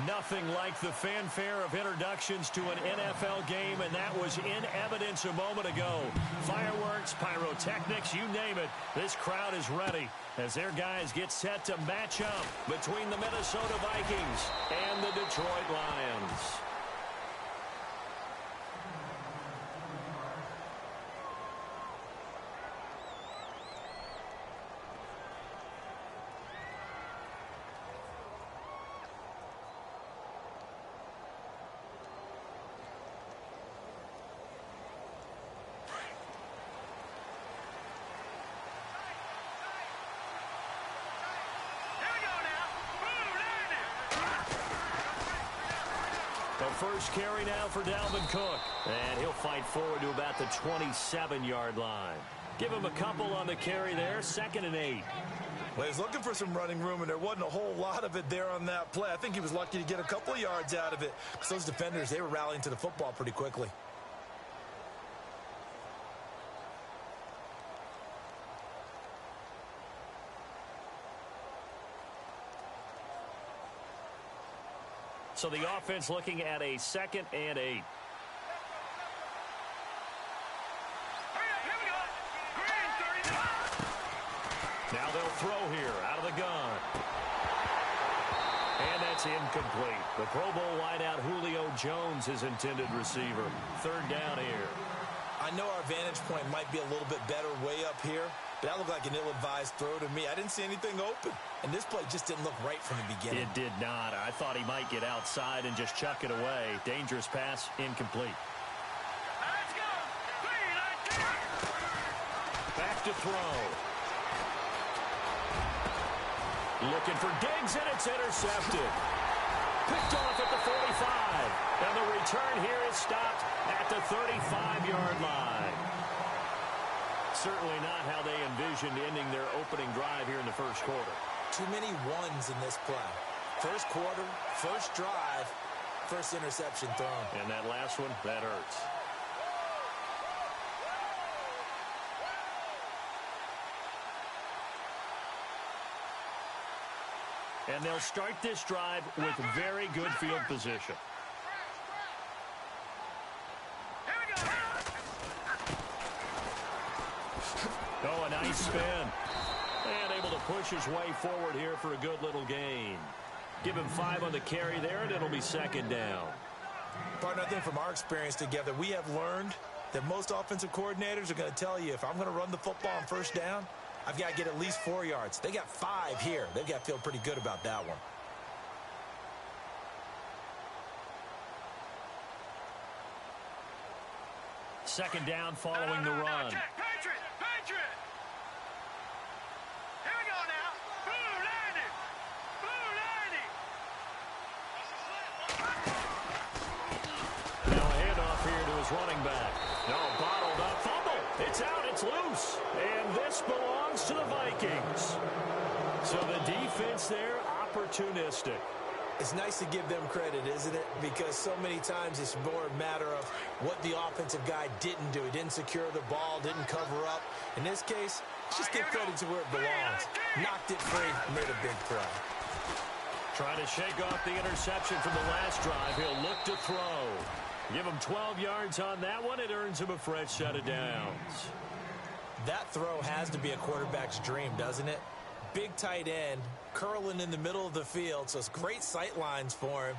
Nothing like the fanfare of introductions to an NFL game, and that was in evidence a moment ago. Fireworks, pyrotechnics, you name it. This crowd is ready as their guys get set to match up between the Minnesota Vikings and the Detroit Lions. First carry now for Dalvin Cook. And he'll fight forward to about the 27-yard line. Give him a couple on the carry there. 2nd and 8. Well, he's looking for some running room, and there wasn't a whole lot of it there on that play. I think he was lucky to get a couple of yards out of it because those defenders, they were rallying to the football pretty quickly. So the offense looking at a 2nd and 8. Now they'll throw here out of the gun. And that's incomplete. The Pro Bowl wideout Julio Jones, his intended receiver. 3rd down here. I know our vantage point might be a little bit better way up here, but that looked like an ill-advised throw to me. I didn't see anything open, and this play just didn't look right from the beginning. It did not. I thought he might get outside and just chuck it away. Dangerous pass, incomplete. Let's go. Back to throw. Looking for Diggs, and it's intercepted. Picked off at the 45. And the return here is stopped at the 35-yard line. Certainly not how they envisioned ending their opening drive here in the first quarter. Too many ones in this play. First quarter, first drive, first interception thrown. And that last one, that hurts. And they'll start this drive with very good field position. Oh, a nice spin. And able to push his way forward here for a good little gain. Give him 5 on the carry there, and it'll be 2nd down. Partner, I think from our experience together, we have learned that most offensive coordinators are going to tell you, if I'm going to run the football on first down, I've got to get at least 4 yards. They got 5 here. They've got to feel pretty good about that one. Second down following the run. Patriot. Here we go now. Blue 90. Now a handoff here to his running back. No, bottled up. Fumble. It's out. It's loose. And this belongs to the Vikings. So the defense there, opportunistic. It's nice to give them credit, isn't it? Because so many times it's more a matter of what the offensive guy didn't do. He didn't secure the ball, didn't cover up. In this case, just give credit to where it belongs. Knocked it free, made a big play. Trying to shake off the interception from the last drive. He'll look to throw. Give him 12 yards on that one. It earns him a fresh set of downs. That throw has to be a quarterback's dream, doesn't it? Big tight end, curling in the middle of the field, so it's great sight lines for him.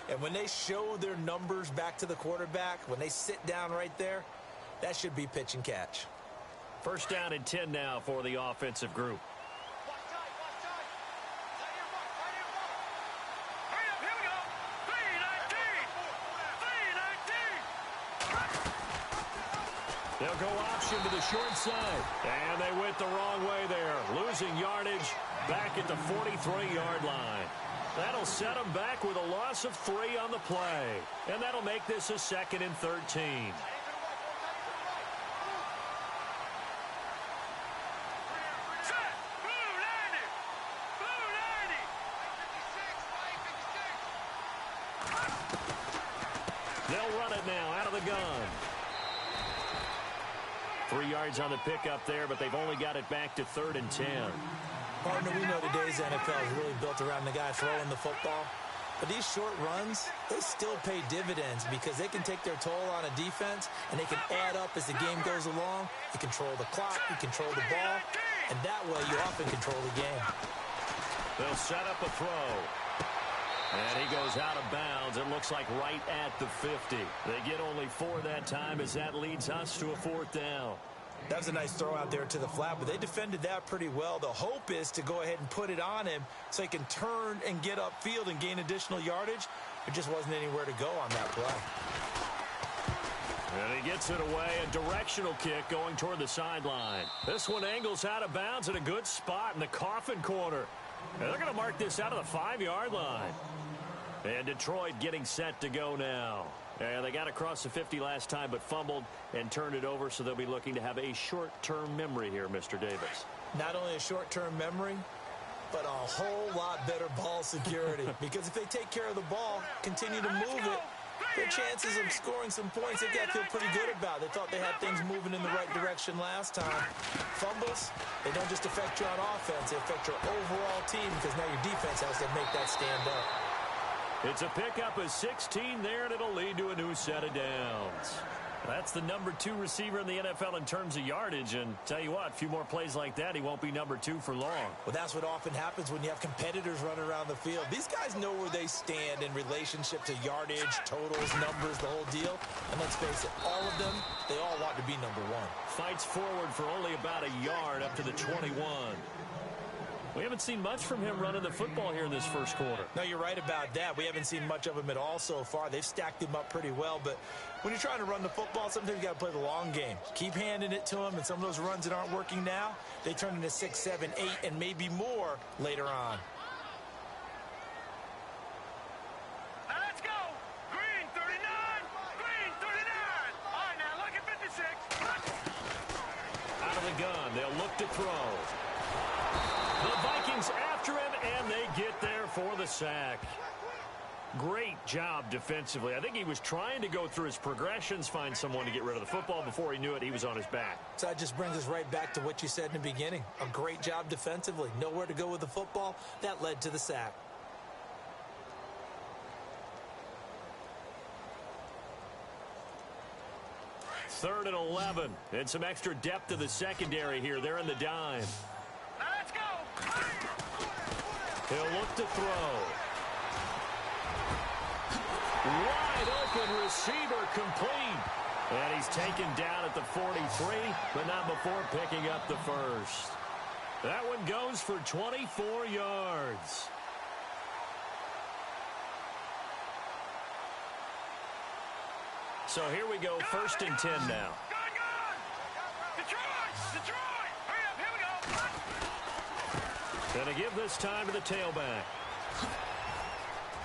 And when they show their numbers back to the quarterback, when they sit down right there, that should be pitch and catch. First down and 10 now for the offensive group. They'll go option to the short side. And they went the wrong way there. Losing yardage back at the 43-yard line. That'll set them back with a loss of 3 on the play. And that'll make this a 2nd and 13. They'll run it now out of the gun. 3 yards on the pickup there, but they've only got it back to 3rd and 10. Partner, we know today's NFL is really built around the guy throwing the football. But these short runs, they still pay dividends because they can take their toll on a defense, and they can add up as the game goes along. You control the clock, you control the ball, and that way you often control the game. They'll set up a throw. And he goes out of bounds. It looks like right at the 50. They get only 4 that time as that leads us to a 4th down. That was a nice throw out there to the flat, but they defended that pretty well. The hope is to go ahead and put it on him so he can turn and get upfield and gain additional yardage. There just wasn't anywhere to go on that play. And he gets it away, a directional kick going toward the sideline. This one angles out of bounds in a good spot in the coffin corner. And they're going to mark this out of the 5-yard line. And Detroit getting set to go now. And they got across the 50 last time but fumbled and turned it over, so they'll be looking to have a short-term memory here, Mr. Davis. Not only a short-term memory, but a whole lot better ball security. Because if they take care of the ball, continue to move it, their chances of scoring some points, they've got to feel pretty good about. They thought they had things moving in the right direction last time. Fumbles, they don't just affect you on offense, they affect your overall team because now your defense has to make that stand up. It's a pickup of 16 there, and it'll lead to a new set of downs. That's the number 2 receiver in the NFL in terms of yardage, and tell you what, a few more plays like that, he won't be number 2 for long. Well, that's what often happens when you have competitors running around the field. These guys know where they stand in relationship to yardage, totals, numbers, the whole deal. And let's face it, all of them, they all want to be number 1. Fights forward for only about a yard up to the 21. We haven't seen much from him running the football here in this first quarter. No, you're right about that. We haven't seen much of him at all so far. They've stacked him up pretty well, but when you're trying to run the football, sometimes you got to play the long game. Keep handing it to him, and some of those runs that aren't working now, they turn into 6, 7, 8, and maybe more later on. Let's go. Green 39. Green 39. All right, now look at 56. Out of the gun, they'll look to throw. The Vikings after him, and they get there for the sack. Great job defensively. I think he was trying to go through his progressions, find someone to get rid of the football. Before he knew it, he was on his back. So that just brings us right back to what you said in the beginning. A great job defensively. Nowhere to go with the football. That led to the sack. Third and 11. And some extra depth to the secondary here. They're in the dime. Let's go. He'll look to throw. Wide open receiver complete. And he's taken down at the 43, but not before picking up the first. That one goes for 24 yards. So here we go, 1st and 10 now. Gone. Detroit. Hurry up, here we go. Gonna give this time to the tailback.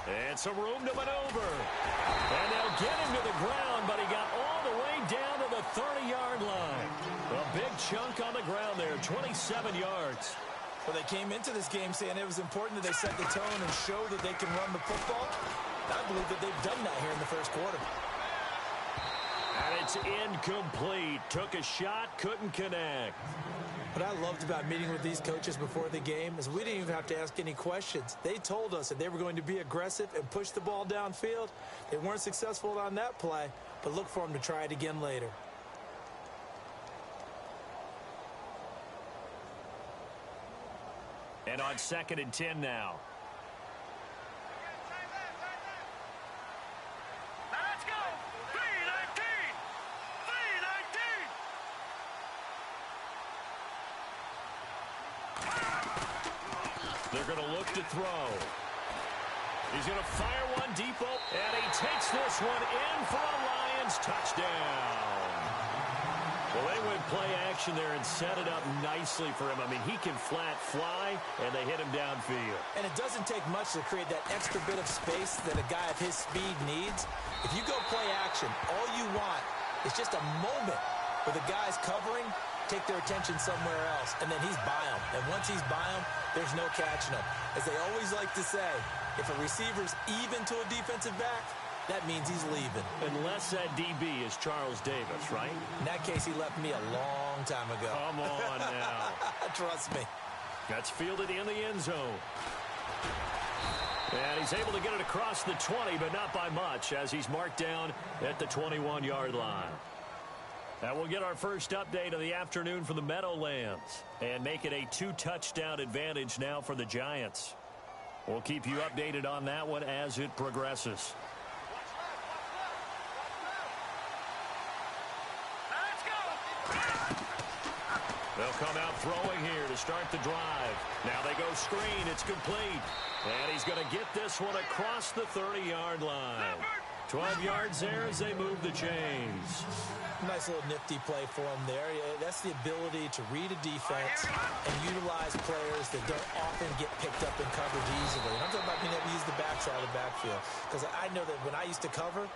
And some room to maneuver. And they'll get him to the ground, but he got all the way down to the 30-yard line. A big chunk on the ground there, 27 yards. Well, they came into this game saying it was important that they set the tone and show that they can run the football. I believe that they've done that here in the first quarter. And it's incomplete. Took a shot, couldn't connect. What I loved about meeting with these coaches before the game is we didn't even have to ask any questions. They told us that they were going to be aggressive and push the ball downfield. They weren't successful on that play, but look for them to try it again later. And on 2nd and 10 now. Let's go. 319. They're going to look to throw. He's going to fire one deep, and he takes this one in for a Lions touchdown. Well, they went play action there and set it up nicely for him. I mean, he can flat fly, and they hit him downfield. And it doesn't take much to create that extra bit of space that a guy of his speed needs. If you go play action, all you want is just a moment where the guy's covering, take their attention somewhere else, and then he's by him. And once he's by him, there's no catching him. As they always like to say, if a receiver's even to a defensive back, that means he's leaving. Unless that DB is Charles Davis, right? In that case, he left me a long time ago. Come on now. Trust me. That's fielded in the end zone. And he's able to get it across the 20, but not by much, as he's marked down at the 21-yard line. That will get our first update of the afternoon for the Meadowlands and make it a 2-touchdown advantage now for the Giants. We'll keep you updated on that one as it progresses. Let's go. They'll come out throwing here to start the drive. Now they go screen. It's complete. And he's going to get this one across the 30-yard line. 12 yards there as they move the chains. Nice little nifty play for him there. That's the ability to read a defense and utilize players that don't often get picked up in coverage easily. And I'm talking about being able to use the backside of the backfield. Because I know that when I used to cover,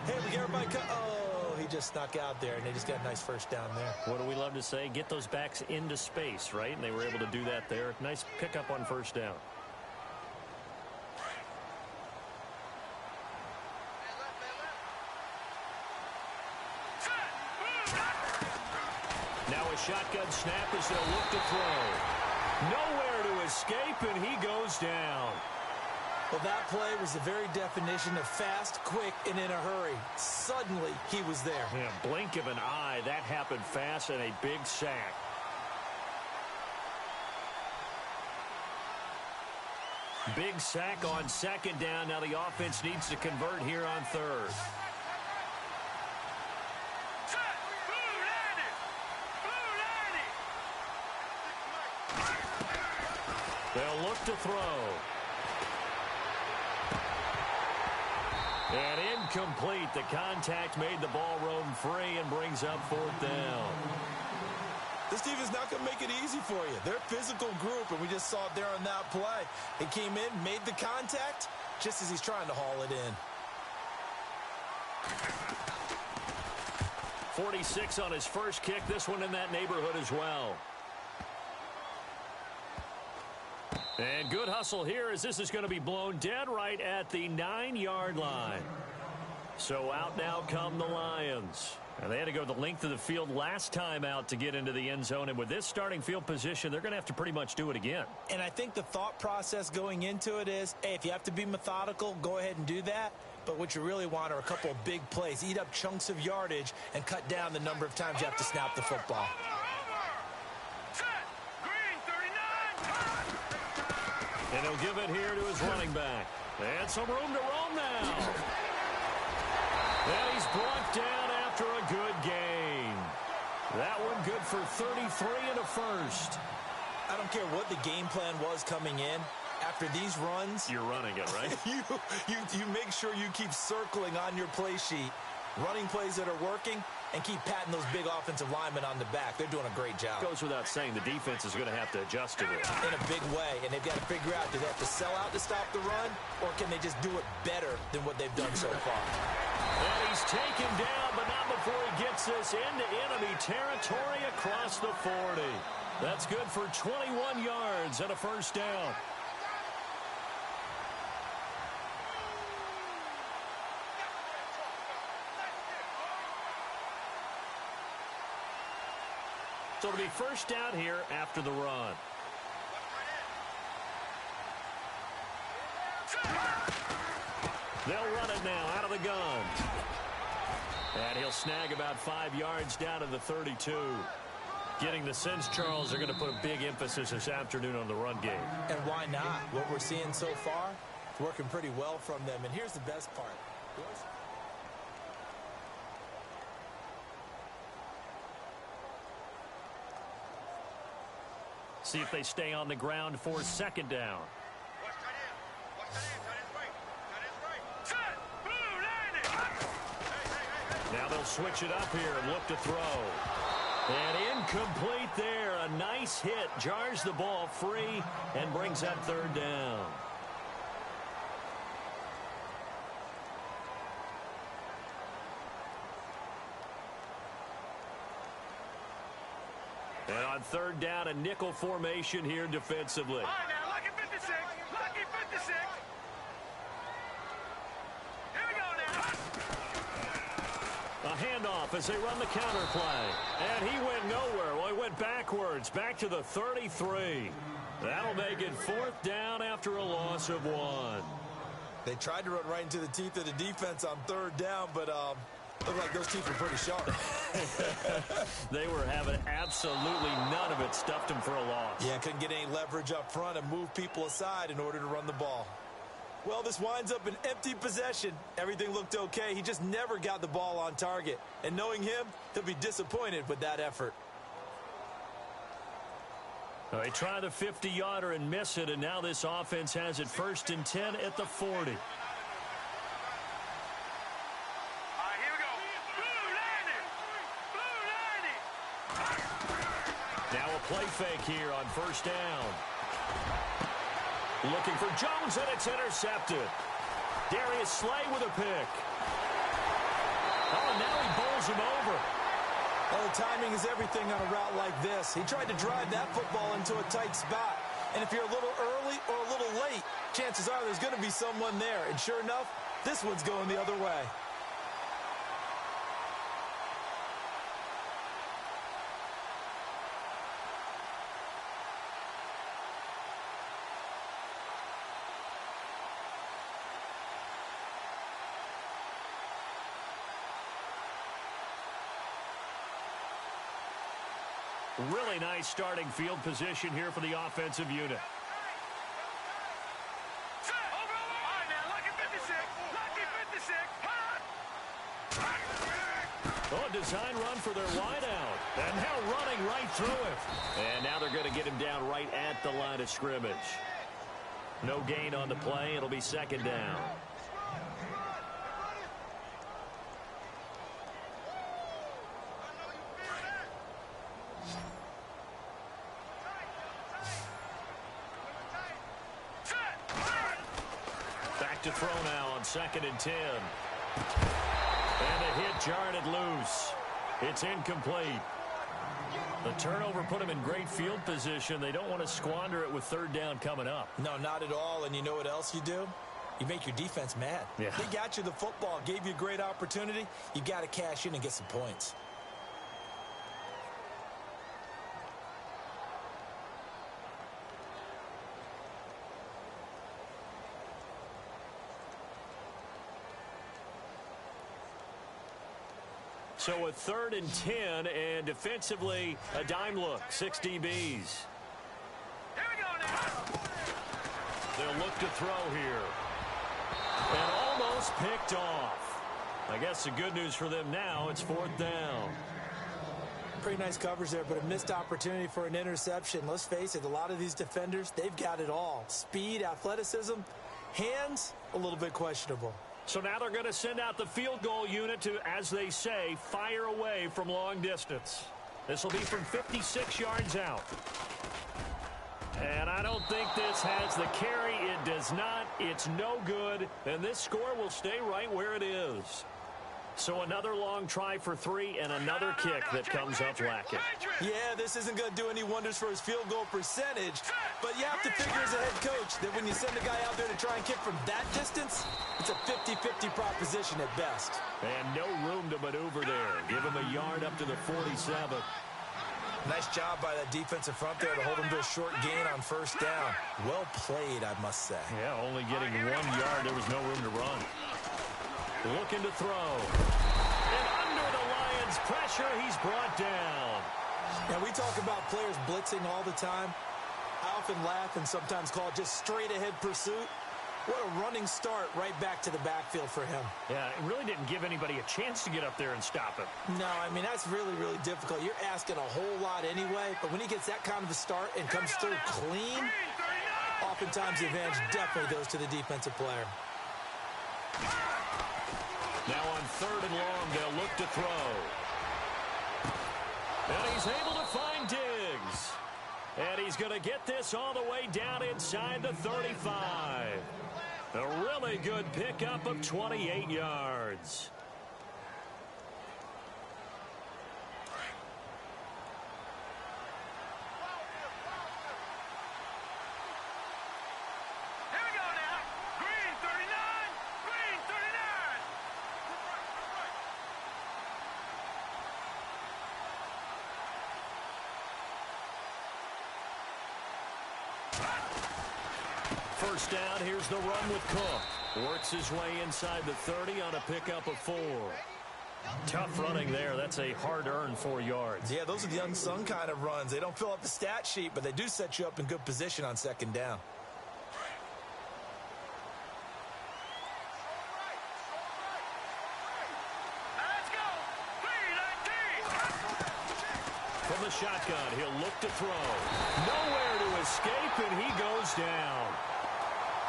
hey, we get everybody oh, he just snuck out there, and they just got a nice first down there. What do we love to say? Get those backs into space, right? And they were able to do that there. Nice pickup on first down. Shotgun snap as they'll look to throw. Nowhere to escape, and he goes down. Well, that play was the very definition of fast, quick, and in a hurry. Suddenly, he was there. Yeah, blink of an eye. That happened fast, and a big sack. Big sack on second down. Now the offense needs to convert here on third. They'll look to throw. And incomplete. The contact made the ball roam free and brings up fourth down. This defense not going to make it easy for you. They're a physical group, and we just saw it there on that play. He came in, made the contact, just as he's trying to haul it in. 46 on his first kick. This one in that neighborhood as well. And good hustle here as this is going to be blown dead right at the 9-yard line. So out now come the Lions. And they had to go the length of the field last time out to get into the end zone. And with this starting field position, they're going to have to pretty much do it again. And I think the thought process going into it is, hey, if you have to be methodical, go ahead and do that. But what you really want are a couple of big plays. Eat up chunks of yardage and cut down the number of times you have to snap the football. And he'll give it here to his running back. And some room to roam now. And he's brought down after a good gain. That one good for 33 and a first. I don't care what the game plan was coming in. After these runs, you're running it, right? you make sure you keep circling on your play sheet, running plays that are working, and keep patting those big offensive linemen on the back. They're doing a great job. Goes without saying the defense is going to have to adjust to this. In a big way, and they've got to figure out, do they have to sell out to stop the run, or can they just do it better than what they've done so far? And he's taken down, but not before he gets this into enemy territory across the 40. That's good for 21 yards and a first down. So it'll be first down here after the run. They'll run it now out of the gun. And he'll snag about 5 yards down to the 32. Getting the sense, Charles, they're going to put a big emphasis this afternoon on the run game. And why not? What we're seeing so far, it's working pretty well from them. And here's the best part. See if they stay on the ground for second down. Now they'll switch it up here and look to throw. And incomplete there. A nice hit. Jars the ball free and brings up third down. And on third down, a nickel formation here defensively. All right, now, lucky 56. Lucky 56. Here we go now. A handoff as they run the counter play. And he went nowhere. Well, he went backwards, back to the 33. That'll make it fourth down after a loss of 1. They tried to run right into the teeth of the defense on third down, but looked like those teeth were pretty sharp. They were having absolutely none of it. Stuffed him for a loss. Yeah, couldn't get any leverage up front and move people aside in order to run the ball. Well, this winds up an empty possession. Everything looked okay. He just never got the ball on target. And knowing him, he'll be disappointed with that effort. Well, they try the 50-yarder and miss it, and now this offense has it 1st and 10 at the 40. Now a play fake here on 1st down. Looking for Jones, and it's intercepted. Darius Slay with a pick. Oh, and now he bowls him over. Well, the timing is everything on a route like this. He tried to drive that football into a tight spot. And if you're a little early or a little late, chances are there's going to be someone there. And sure enough, this one's going the other way. Really nice starting field position here for the offensive unit. Oh, a design run for their wideout. And now running right through it. And now they're going to get him down right at the line of scrimmage. No gain on the play. It'll be 2nd down. Back to throw now on 2nd and 10. And a hit jarred it loose. It's incomplete. The turnover put them in great field position. They don't want to squander it with 3rd down coming up. No, not at all. And you know what else you do? You make your defense mad. Yeah. They got you the football, gave you a great opportunity. You got to cash in and get some points. So a 3rd and 10, and defensively, a dime look. 6 DBs. Here we go now. They'll look to throw here. And almost picked off. I guess the good news for them now, it's 4th down. Pretty nice coverage there, but a missed opportunity for an interception. Let's face it, a lot of these defenders, they've got it all. Speed, athleticism, hands, a little bit questionable. So now they're going to send out the field goal unit to, as they say, fire away from long distance. This will be from 56 yards out. And I don't think this has the carry. It does not. It's no good. And this score will stay right where it is. So another long try for 3 and another kick that comes up lacking. Yeah, this isn't going to do any wonders for his field goal percentage, but you have to figure as a head coach that when you send a guy out there to try and kick from that distance, it's a 50-50 proposition at best. And no room to maneuver there. Give him a yard up to the 47. Nice job by that defensive front there to hold him to a short gain on 1st down. Well played, I must say. Yeah, only getting 1 yard. There was no room to run. Looking to throw. And under the Lions' pressure, he's brought down. Now, we talk about players blitzing all the time. I often laugh and sometimes call it just straight-ahead pursuit. What a running start right back to the backfield for him. Yeah, it really didn't give anybody a chance to get up there and stop him. No, I mean, that's really, really difficult. You're asking a whole lot anyway, but when he gets that kind of a start and comes through clean, oftentimes the advantage definitely goes to the defensive player. Now on 3rd and long, they'll look to throw. And he's able to find Diggs. And he's going to get this all the way down inside the 35. A really good pickup of 28 yards. Here we go now. Green 39. Green 39. First down, here's the run with Cook. Works his way inside the 30 on a pickup of 4. Tough running there. That's a hard-earned 4 yards. Yeah, those are the unsung kind of runs. They don't fill up the stat sheet, but they do set you up in good position on second down. Let's go. 3-19. From the shotgun, he'll look to throw. Nowhere to escape, and he goes down.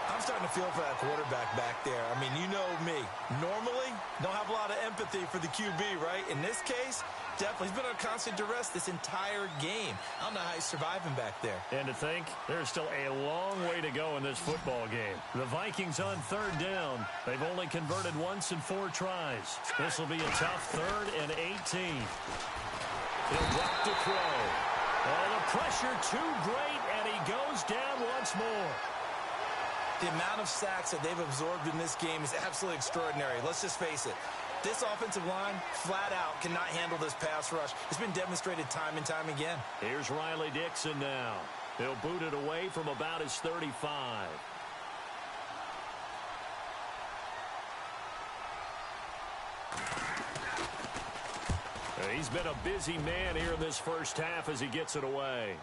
I'm starting to feel for that quarterback back there. I mean, you know me. Normally, don't have a lot of empathy for the QB, right? In this case, definitely. He's been under constant duress this entire game. I don't know how he's surviving back there. And to think, there's still a long way to go in this football game. The Vikings on third down. They've only converted once in 4 tries. This will be a tough 3rd and 18. He'll drop to throw. Oh, the pressure too great, and he goes down once more. The amount of sacks that they've absorbed in this game is absolutely extraordinary. Let's just face it. This offensive line, flat out, cannot handle this pass rush. It's been demonstrated time and time again. Here's Riley Dixon now. He'll boot it away from about his 35. He's been a busy man here in this first half as he gets it away.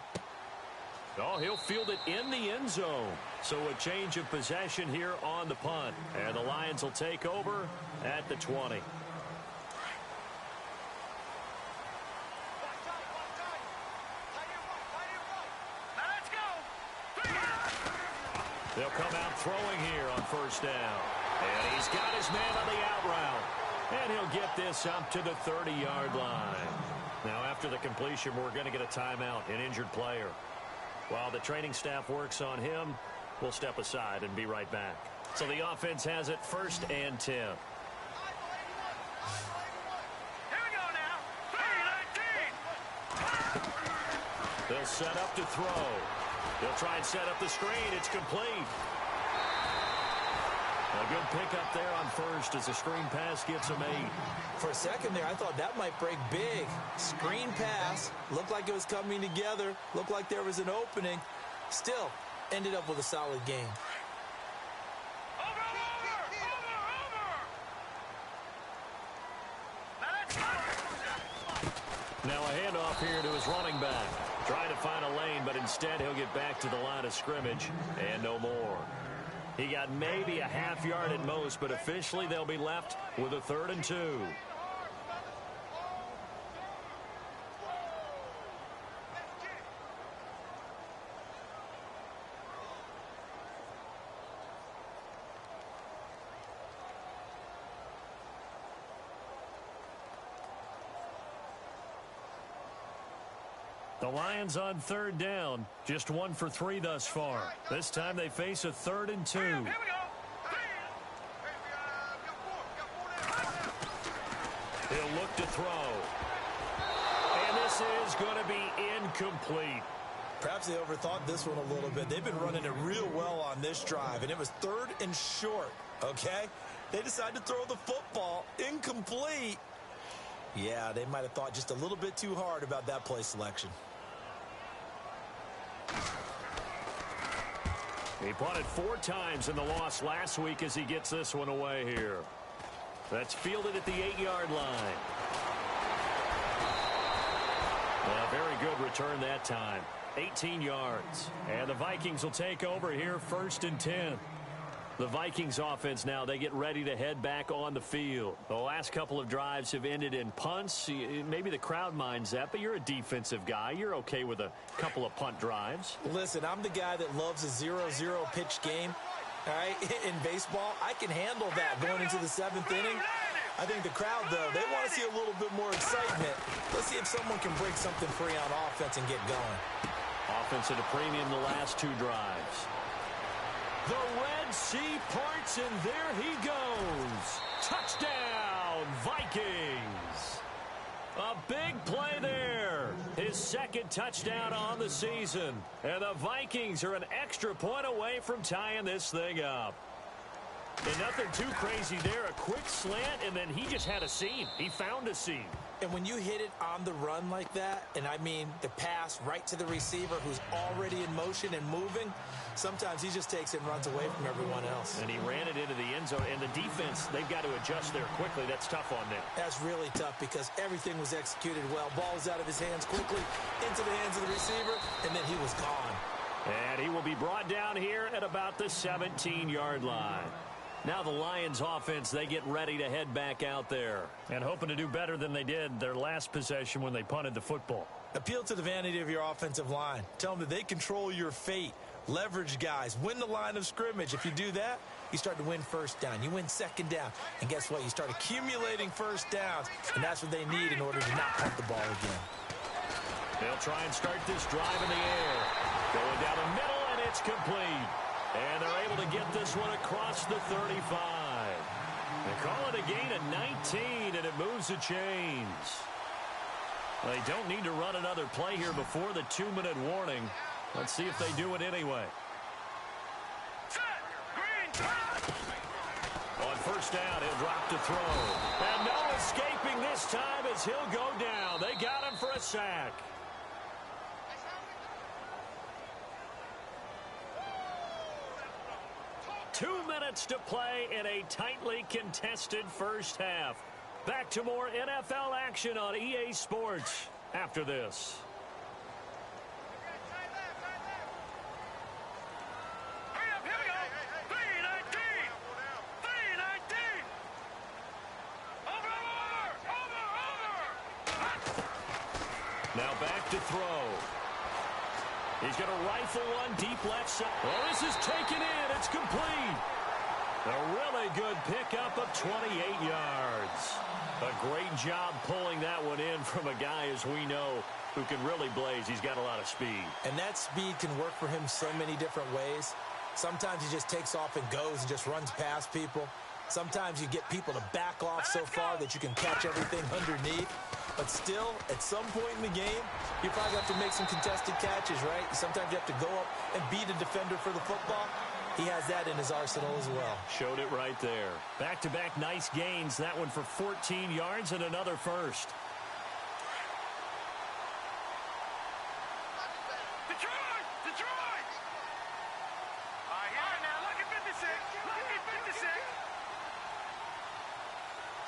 Oh, he'll field it in the end zone. So a change of possession here on the punt. And the Lions will take over at the 20. Let's go. They'll come out throwing here on first down. And he's got his man on the out route. And he'll get this up to the 30-yard line. Now, after the completion, we're going to get a timeout, an injured player. While the training staff works on him, we'll step aside and be right back. So the offense has it 1st and 10. Here we go now. 3-19. They'll set up to throw. They'll try and set up the screen. It's complete. A good pickup there on first as the screen pass gets him 8. For a second there, I thought that might break big. Screen pass. Looked like it was coming together. Looked like there was an opening. Still, ended up with a solid game. Over. Let's go. Now a handoff here to his running back. Trying to find a lane, but instead he'll get back to the line of scrimmage and no more. He got maybe a half yard at most, but officially they'll be left with a 3rd and 2. The Lions on 3rd down, just 1 for 3 thus far. This time they face a 3rd and 2. Here we go. He'll look to throw. And this is going to be incomplete. Perhaps they overthought this one a little bit. They've been running it real well on this drive, and it was 3rd and short, okay? They decided to throw the football incomplete. Yeah, they might have thought just a little bit too hard about that play selection. He punted 4 times in the loss last week as he gets this one away here. That's fielded at the 8-yard line. A very good return that time. 18 yards. And the Vikings will take over here 1st and 10. The Vikings offense now, they get ready to head back on the field. The last couple of drives have ended in punts. Maybe the crowd minds that, but you're a defensive guy. You're okay with a couple of punt drives. Listen, I'm the guy that loves a 0-0 pitch game. All right, in baseball, I can handle that going into the 7th inning. I think the crowd, though, they want to see a little bit more excitement. Let's see if someone can break something free on offense and get going. Offense at a premium the last 2 drives. The Red Sea parts, and there he goes. Touchdown, Vikings. A big play there. His 2nd touchdown on the season. And the Vikings are an extra point away from tying this thing up. And nothing too crazy there. A quick slant, and then he just had a seam. He found a seam. And when you hit it on the run like that, and I mean the pass right to the receiver who's already in motion and moving, sometimes he just takes it and runs away from everyone else. And he ran it into the end zone. And the defense, they've got to adjust there quickly. That's tough on them. That's really tough because everything was executed well. Ball was out of his hands quickly into the hands of the receiver, and then he was gone. And he will be brought down here at about the 17-yard line. Now the Lions offense, they get ready to head back out there. And hoping to do better than they did their last possession when they punted the football. Appeal to the vanity of your offensive line. Tell them that they control your fate. Leverage guys. Win the line of scrimmage. If you do that, you start to win first down. You win second down. And guess what? You start accumulating first downs. And that's what they need in order to not punt the ball again. They'll try and start this drive in the air. Going down the middle, and it's complete. And they're able to get this one across the 35. They call it a gain of 19, and it moves the chains. They don't need to run another play here before the 2-minute warning. Let's see if they do it anyway. On first down, he'll drop to throw. And no escaping this time as he'll go down. They got him for a sack. 2 minutes to play in a tightly contested first half. Back to more NFL action on EA Sports after this. Hurry up, here we go. 319. 319. Over. Now back to throw. He's going to rifle one deep left side. Oh, this is taken in. It's complete. A really good pickup of 28 yards. A great job pulling that one in from a guy, as we know, who can really blaze. He's got a lot of speed. And that speed can work for him so many different ways. Sometimes he just takes off and goes and just runs past people. Sometimes you get people to back off so far that you can catch everything underneath. But still, at some point in the game, you probably have to make some contested catches, right? Sometimes you have to go up and beat a defender for the football. He has that in his arsenal as well. Showed it right there. Back-to-back nice gains. That one for 14 yards and another first. Detroit! Detroit! All right, now look at 56. Look at 56.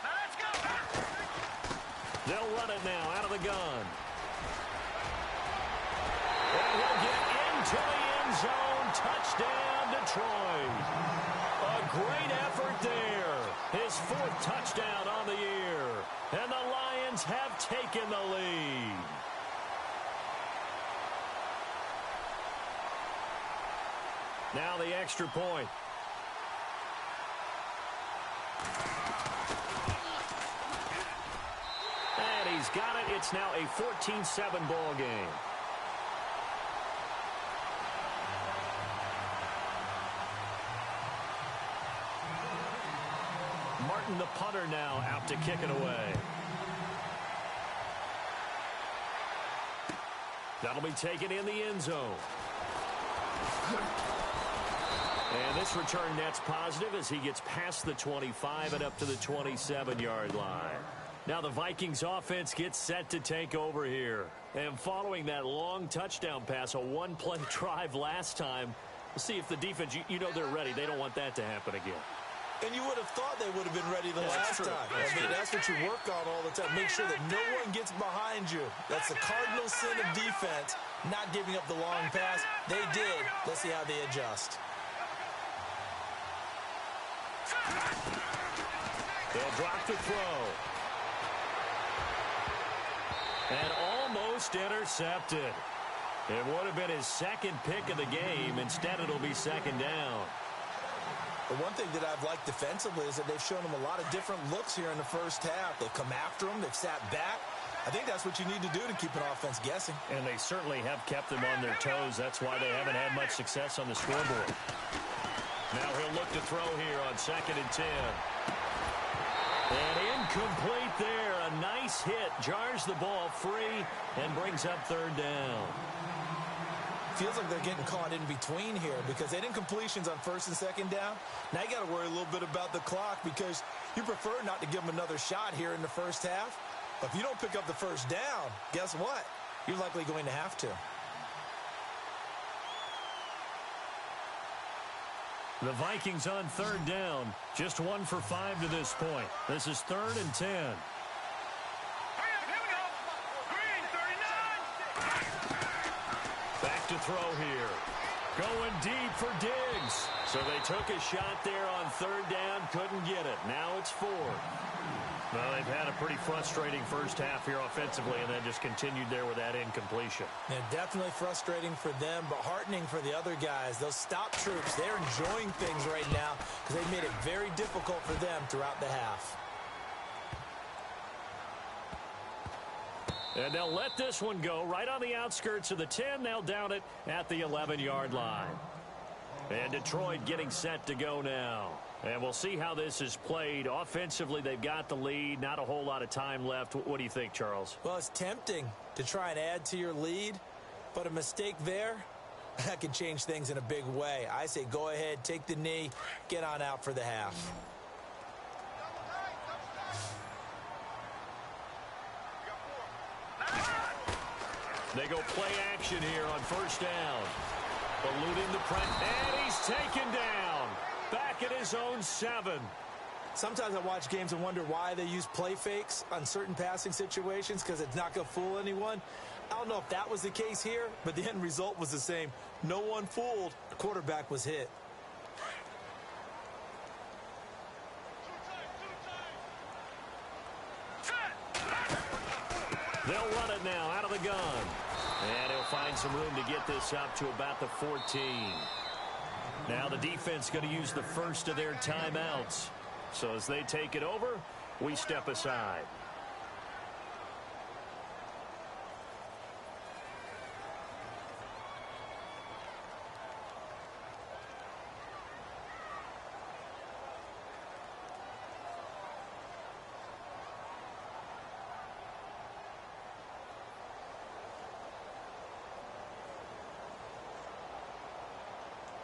Now let's go. They'll run it now out of the gun. And he'll get into the end zone. Touchdown, Detroit. A great effort there. His 4th touchdown on the year. And the Lions have taken the lead. Now the extra point. And he's got it. It's now a 14-7 ball game. Martin, the punter, now out to kick it away. That'll be taken in the end zone. And this return net's positive as he gets past the 25 and up to the 27-yard line. Now the Vikings offense gets set to take over here. And following that long touchdown pass, a one-play drive last time, we'll see if the defense, you know they're ready. They don't want that to happen again. And you would have thought they would have been ready the last time. That's what you work on all the time. Make sure that no one gets behind you. That's the cardinal sin of defense, not giving up the long pass. They did. Let's see how they adjust. They'll drop the throw. And almost intercepted. It would have been his second pick of the game. Instead, it'll be second down. The one thing that I've liked defensively is that they've shown him a lot of different looks here in the first half. They've come after him. They've sat back. I think that's what you need to do to keep an offense guessing. And they certainly have kept them on their toes. That's why they haven't had much success on the scoreboard. Now he'll look to throw here on 2nd and 10. And incomplete there. A nice hit. Jars the ball free and brings up 3rd down. Feels like they're getting caught in between here because they didn't completions on 1st and 2nd down. Now you got to worry a little bit about the clock because you prefer not to give them another shot here in the first half. If you don't pick up the first down, guess what? You're likely going to have to. The Vikings on third down. Just 1 for 5 to this point. This is 3rd and 10. Hurry up, here we go. Green, 39. Back to throw here. Going deep for Diggs. So they took a shot there on 3rd down. Couldn't get it. Now it's 4th. Well, they've had a pretty frustrating first half here offensively and then just continued there with that incompletion. Yeah, definitely frustrating for them, but heartening for the other guys. Those stop troops, they're enjoying things right now because they've made it very difficult for them throughout the half. And they'll let this one go right on the outskirts of the 10. They'll down it at the 11-yard line. And Detroit getting set to go now. And we'll see how this is played. Offensively, they've got the lead. Not a whole lot of time left. What do you think, Charles? Well, it's tempting to try and add to your lead, but a mistake there, that can change things in a big way. I say go ahead, take the knee, get on out for the half. They go play action here on first down. Eluding the press, and he's taken down. Back at his own 7. Sometimes I watch games and wonder why they use play fakes on certain passing situations because it's not going to fool anyone. I don't know if that was the case here, but the end result was the same. No one fooled. The quarterback was hit. They'll run it now out of the gun. And he'll find some room to get this up to about the 14. Now the defense going to use the first of their timeouts. So as they take it over, we step aside.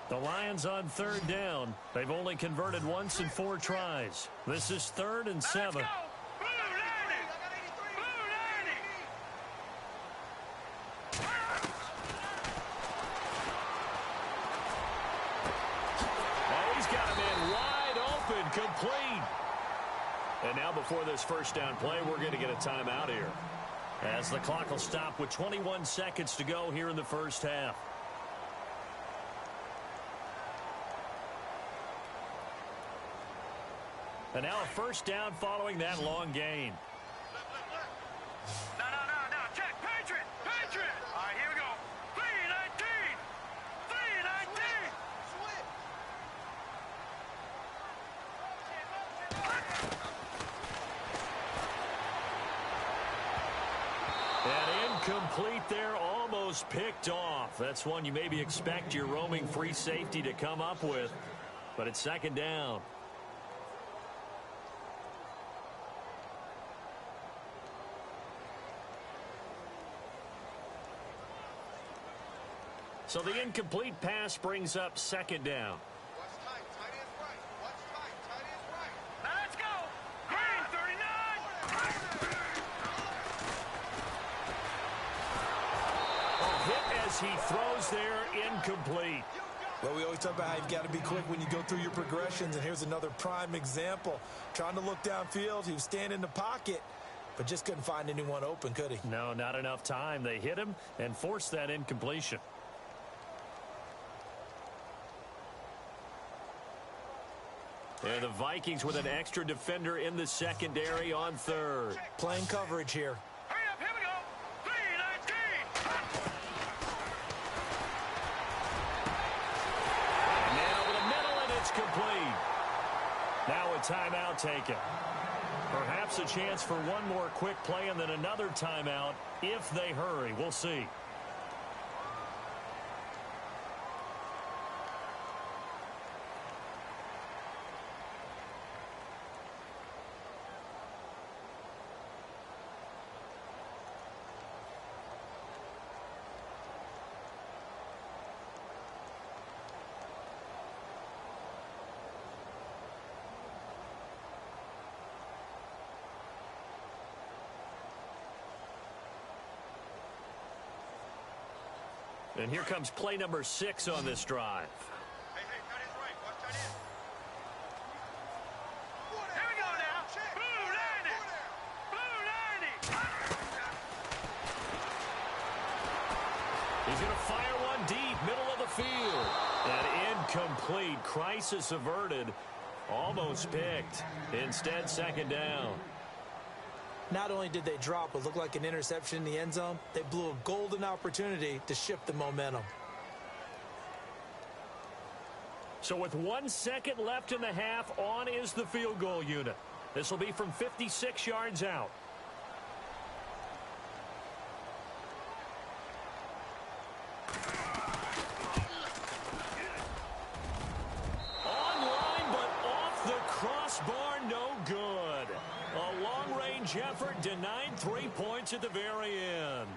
The Lions on third down. They've only converted once in 4 tries. This is 3rd and 7. Let's go. Blue 90. Blue 90. Oh, he's got a man wide open, complete. And now before this first down play, we're going to get a timeout here, as the clock will stop with 21 seconds to go here in the first half. And now a first down following that long gain. No. Check. Patriot. All right, here we go. 319. 319. And incomplete there, almost picked off. That's one you maybe expect your roaming free safety to come up with. But it's 2nd down. So the incomplete pass brings up 2nd down. Watch tight. Tight end's right. Watch tight. Tight end's right. Now let's go. Green 39. A hit as he throws there, incomplete. Well, we always talk about how you've got to be quick when you go through your progressions, and here's another prime example. Trying to look downfield, he was standing in the pocket, but just couldn't find anyone open, could he? No, not enough time. They hit him and forced that incompletion. And the Vikings with an extra defender in the secondary on 3rd. Playing coverage here. Hurry up, here we go. 319. Now over the middle, and it's complete. Now a timeout taken. Perhaps a chance for one more quick play and then another timeout if they hurry. We'll see. And here comes play number 6 on this drive. Hey, tight end's right. Watch tight end. Here we go now. Blue 90. Blue 90. He's going to fire one deep, middle of the field. And incomplete. Crisis averted. Almost picked. Instead, second down. Not only did they drop what looked like an interception in the end zone, they blew a golden opportunity to shift the momentum. So with 1 second left in the half, on is the field goal unit. This will be from 56 yards out. Online, but off the crossbar, no good. A long-range effort denied 3 points at the very end.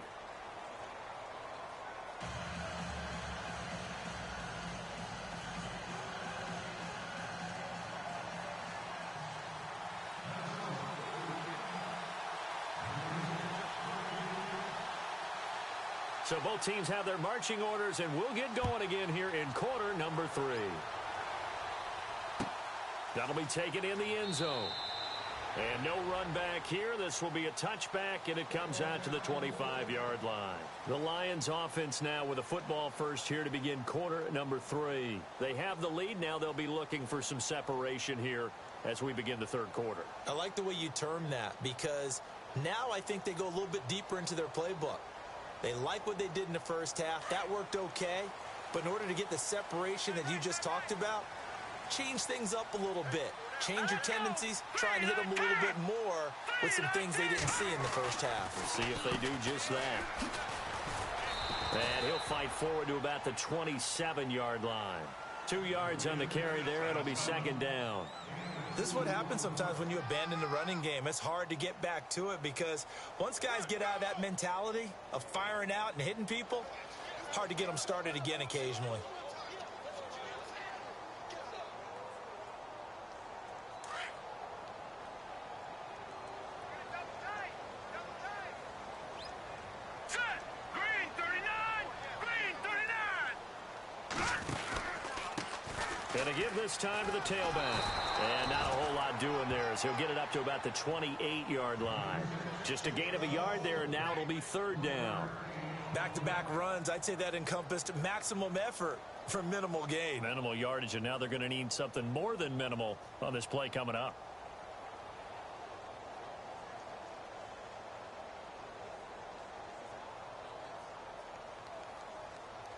So both teams have their marching orders, and we'll get going again here in quarter number 3. That'll be taken in the end zone. And no run back here. This will be a touchback, and it comes out to the 25-yard line. The Lions offense now with a football first here to begin quarter number 3. They have the lead. Now they'll be looking for some separation here as we begin the third quarter. I like the way you term that, because now I think they go a little bit deeper into their playbook. They like what they did in the first half. That worked okay. But in order to get the separation that you just talked about, change things up a little bit. Change your tendencies. Try and hit them a little bit more with some things they didn't see in the first half. We'll see if they do just that. And he'll fight forward to about the 27-yard line. 2 yards on the carry there. It'll be second down. This is what happens sometimes when you abandon the running game. It's hard to get back to it because once guys get out of that mentality of firing out and hitting people, hard to get them started again occasionally. Going to give this time to the tailback. And not a whole lot doing there as he'll get it up to about the 28-yard line. Just a gain of a yard there, and now it'll be third down. Back-to-back runs, I'd say that encompassed maximum effort for minimal gain. Minimal yardage, and now they're going to need something more than minimal on this play coming up.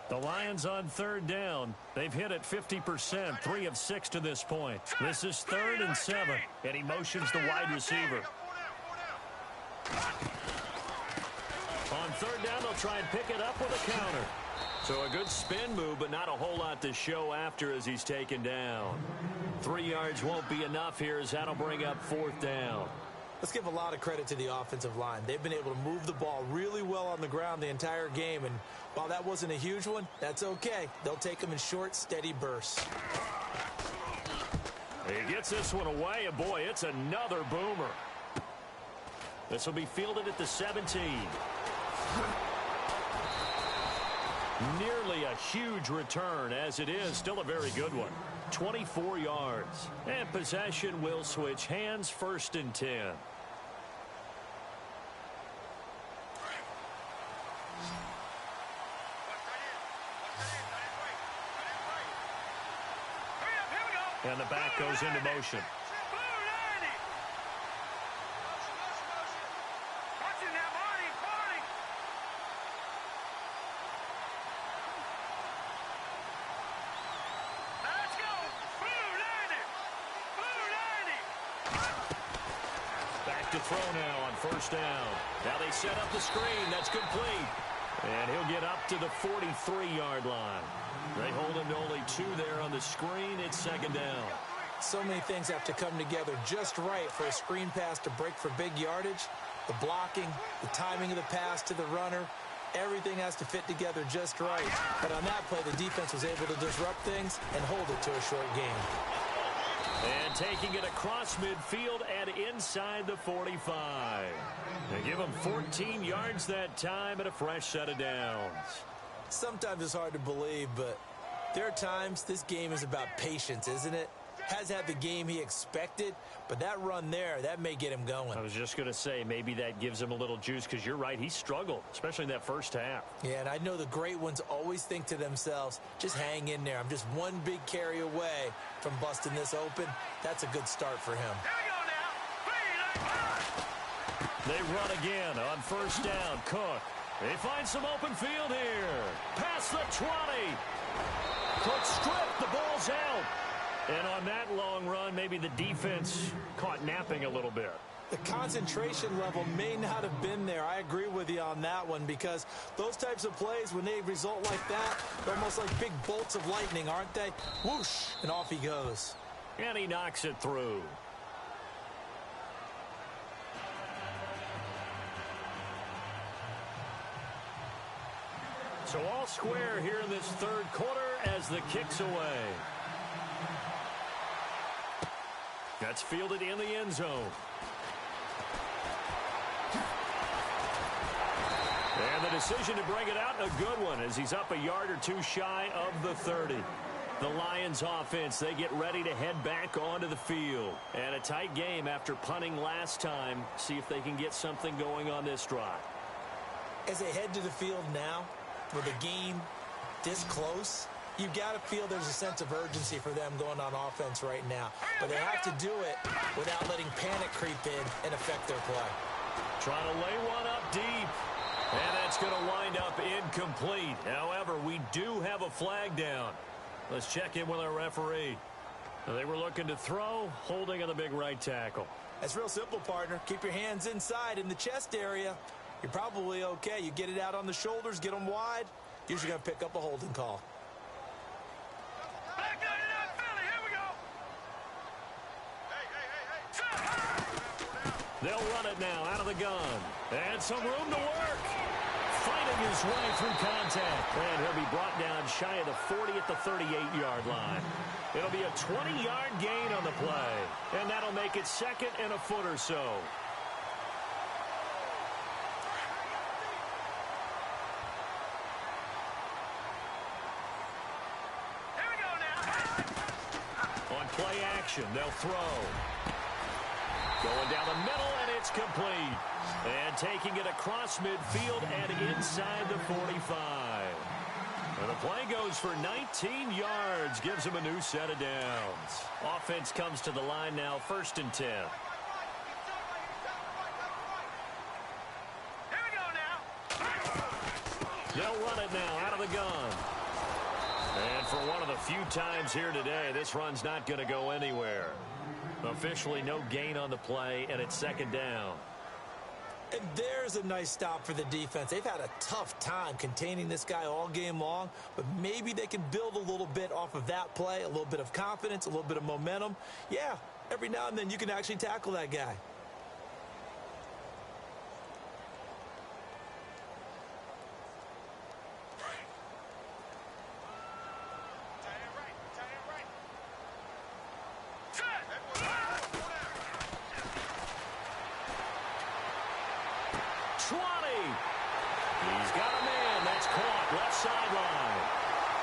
The Lions on third down. They've hit it 50%, 3 of 6 to this point. This is 3rd and 7, and he motions the wide receiver. On third down, they'll try and pick it up with a counter. So a good spin move, but not a whole lot to show after as he's taken down. 3 yards won't be enough here as that'll bring up fourth down. Let's give a lot of credit to the offensive line. They've been able to move the ball really well on the ground the entire game, and while that wasn't a huge one, that's okay. They'll take them in short, steady bursts. He gets this one away, and boy, it's another boomer. This will be fielded at the 17. Nearly a huge return, as it is still a very good one. 24 yards. And possession will switch hands, 1st and 10. And the back goes into motion. Back to throw now on 1st down. Now they set up the screen. That's complete. And he'll get up to the 43-yard line. They hold him to only 2 there on the screen. It's 2nd down. So many things have to come together just right for a screen pass to break for big yardage. The blocking, the timing of the pass to the runner, everything has to fit together just right. But on that play, the defense was able to disrupt things and hold it to a short game. And taking it across midfield and inside the 45. They give him 14 yards that time and a fresh set of downs. Sometimes it's hard to believe, but there are times this game is about patience, isn't it? Has had the game he expected, but that run there, that may get him going. I was just going to say, maybe that gives him a little juice, because you're right, he struggled, especially in that first half. Yeah, and I know the great ones always think to themselves, just hang in there. I'm just one big carry away from busting this open. That's a good start for him. They run again on first down. Cook. They find some open field here. Past the 20. Cook stripped. The ball's out. And on that long run, maybe the defense caught napping a little bit. The concentration level may not have been there. I agree with you on that one, because those types of plays, when they result like that, they're almost like big bolts of lightning, aren't they? Whoosh, and off he goes. And he knocks it through. So all square here in this third quarter as the kick's away. That's fielded in the end zone. And the decision to bring it out, a good one, as he's up a yard or two shy of the 30. The Lions offense, they get ready to head back onto the field. And a tight game after punting last time. See if they can get something going on this drive. As they head to the field now, with a game this close, you've got to feel there's a sense of urgency for them going on offense right now. But they have to do it without letting panic creep in and affect their play. Trying to lay one up deep. And that's going to wind up incomplete. However, we do have a flag down. Let's check in with our referee. They were looking to throw, holding on the big right tackle. That's real simple, partner. Keep your hands inside in the chest area. You're probably okay. You get it out on the shoulders, get them wide. Usually going to pick up a holding call. They'll run it now out of the gun. And some room to work. Fighting his way through contact. And he'll be brought down shy of the 40 at the 38-yard line. It'll be a 20-yard gain on the play. And that'll make it second and a foot or so. On play action, they'll throw. Going down the middle, and it's complete. And taking it across midfield and inside the 45. And the play goes for 19 yards, gives him a new set of downs. Offense comes to the line now, 1st and 10. They'll run it now out of the gun. And for one of the few times here today, this run's not going to go anywhere. Officially no gain on the play, and it's 2nd down. And there's a nice stop for the defense. They've had a tough time containing this guy all game long, but maybe they can build a little bit off of that play, a little bit of confidence, a little bit of momentum. Yeah, every now and then you can actually tackle that guy. He's got a man that's caught left sideline.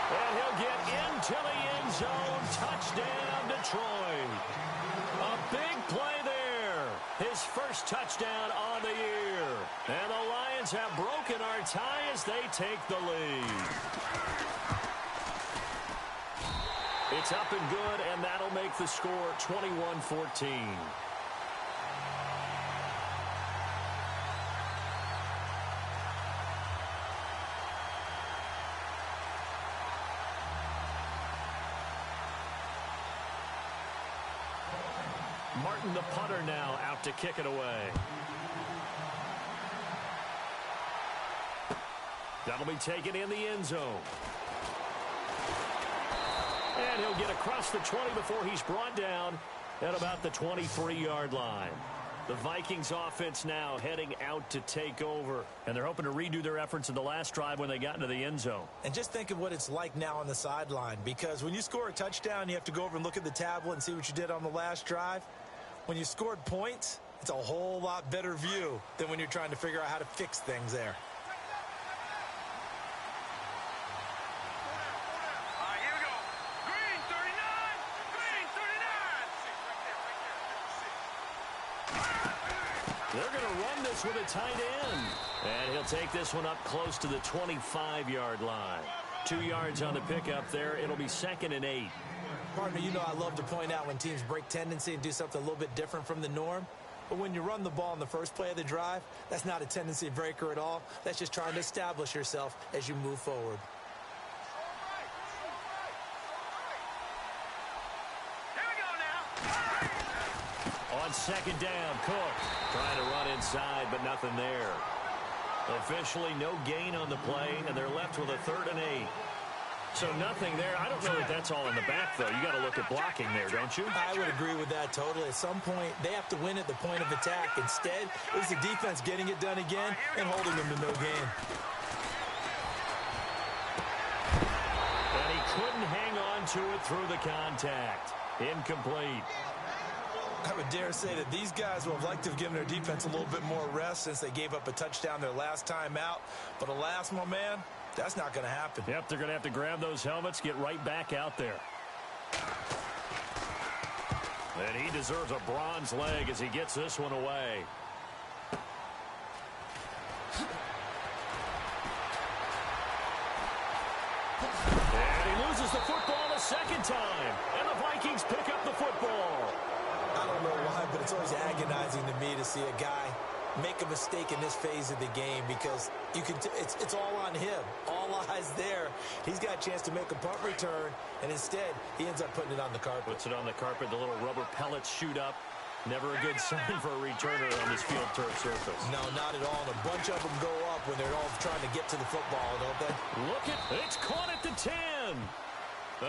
And he'll get into the end zone. Touchdown, Detroit. A big play there. His first touchdown on the year. And the Lions have broken our tie as they take the lead. It's up and good, and that'll make the score 21-14. Martin, the punter, now out to kick it away. That'll be taken in the end zone. And he'll get across the 20 before he's brought down at about the 23-yard line. The Vikings offense now heading out to take over. And they're hoping to redo their efforts in the last drive when they got into the end zone. And just think of what it's like now on the sideline. Because when you score a touchdown, you have to go over and look at the tablet and see what you did on the last drive. When you scored points, it's a whole lot better view than when you're trying to figure out how to fix things there. They're going to run this with a tight end. And he'll take this one up close to the 25-yard line. 2 yards on the pickup there. It'll be 2nd and 8. Partner, you know I love to point out when teams break tendency and do something a little bit different from the norm. But when you run the ball in the first play of the drive, that's not a tendency breaker at all. That's just trying to establish yourself as you move forward. On 2nd down, Cook trying to run inside, but nothing there. Officially no gain on the play, and they're left with a 3rd and 8. So nothing there. I don't know if that's all in the back, though. You got to look at blocking there, don't you? I would agree with that totally. At some point, they have to win at the point of attack. Instead, it was the defense getting it done again and holding them to no gain. And he couldn't hang on to it through the contact. Incomplete. I would dare say that these guys would have liked to have given their defense a little bit more rest since they gave up a touchdown their last time out. But alas, my man, that's not going to happen. Yep, they're going to have to grab those helmets, get right back out there. And he deserves a bronze leg as he gets this one away. And he loses the football a 2nd time. And the Vikings pick up the football. I don't know why, but it's always agonizing to me to see a guy make a mistake in this phase of the game because you can it's all on him. All eyes there. He's got a chance to make a punt return, and instead he ends up putting it on the carpet. Puts it on the carpet. The little rubber pellets shoot up. Never a good sign for a returner on this field turf surface. No, not at all. And a bunch of them go up when they're all trying to get to the football, don't they? Look at it's caught at the 10.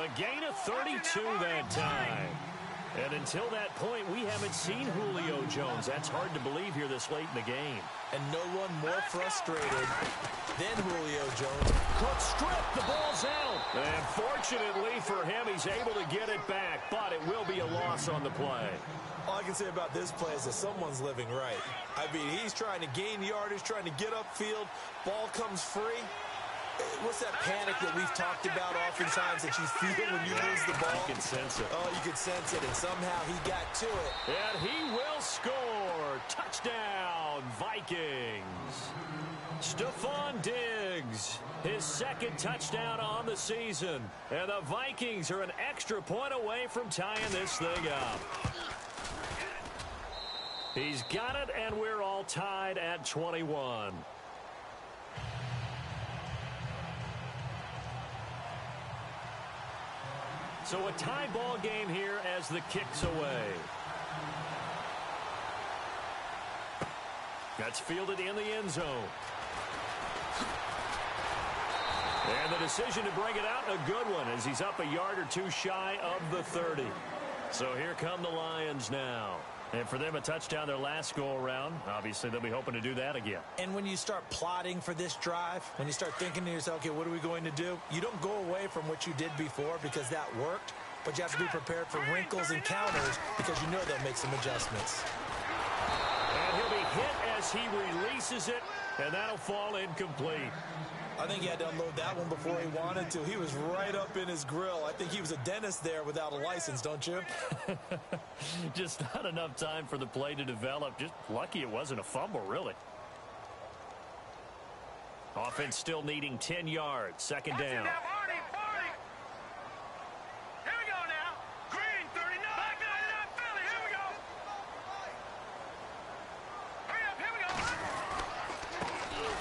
A gain of 32 that time. And until that point, we haven't seen Julio Jones. That's hard to believe here this late in the game. And no one more frustrated than Julio Jones. Cook stripped. The ball's out. And fortunately for him, he's able to get it back. But it will be a loss on the play. All I can say about this play is that someone's living right. I mean, he's trying to gain yardage, trying to get upfield. Ball comes free. What's that panic that we've talked about oftentimes that you feel when you lose the ball? You can sense it. Oh, you can sense it, and somehow he got to it. And he will score. Touchdown, Vikings. Stephon Diggs, his 2nd touchdown on the season. And the Vikings are an extra point away from tying this thing up. He's got it, and we're all tied at 21. So a tie ball game here as the kick's away. That's fielded in the end zone. And the decision to bring it out, a good one, as he's up a yard or two shy of the 30. So here come the Lions now. And for them, a touchdown their last go-around. Obviously, they'll be hoping to do that again. And when you start plotting for this drive, when you start thinking to yourself, okay, what are we going to do? You don't go away from what you did before because that worked, but you have to be prepared for wrinkles and counters because you know they'll make some adjustments. And he'll be hit as he releases it, and that'll fall incomplete. I think he had to unload that one before he wanted to. He was right up in his grill. I think he was a dentist there without a license, don't you? Just not enough time for the play to develop. Just lucky it wasn't a fumble, really. Offense still needing 10 yards. 2nd down.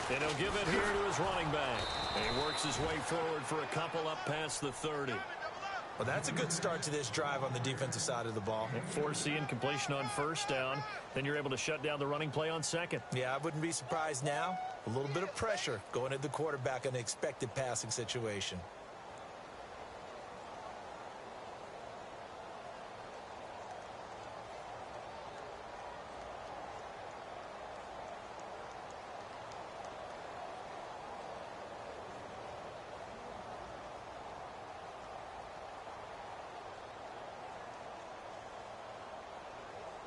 And he'll give it here to his running back. And he works his way forward for a couple up past the 30. Well, that's a good start to this drive on the defensive side of the ball. Forcing completion on 1st down. Then you're able to shut down the running play on 2nd. Yeah, I wouldn't be surprised now. A little bit of pressure going at the quarterback in an expected passing situation.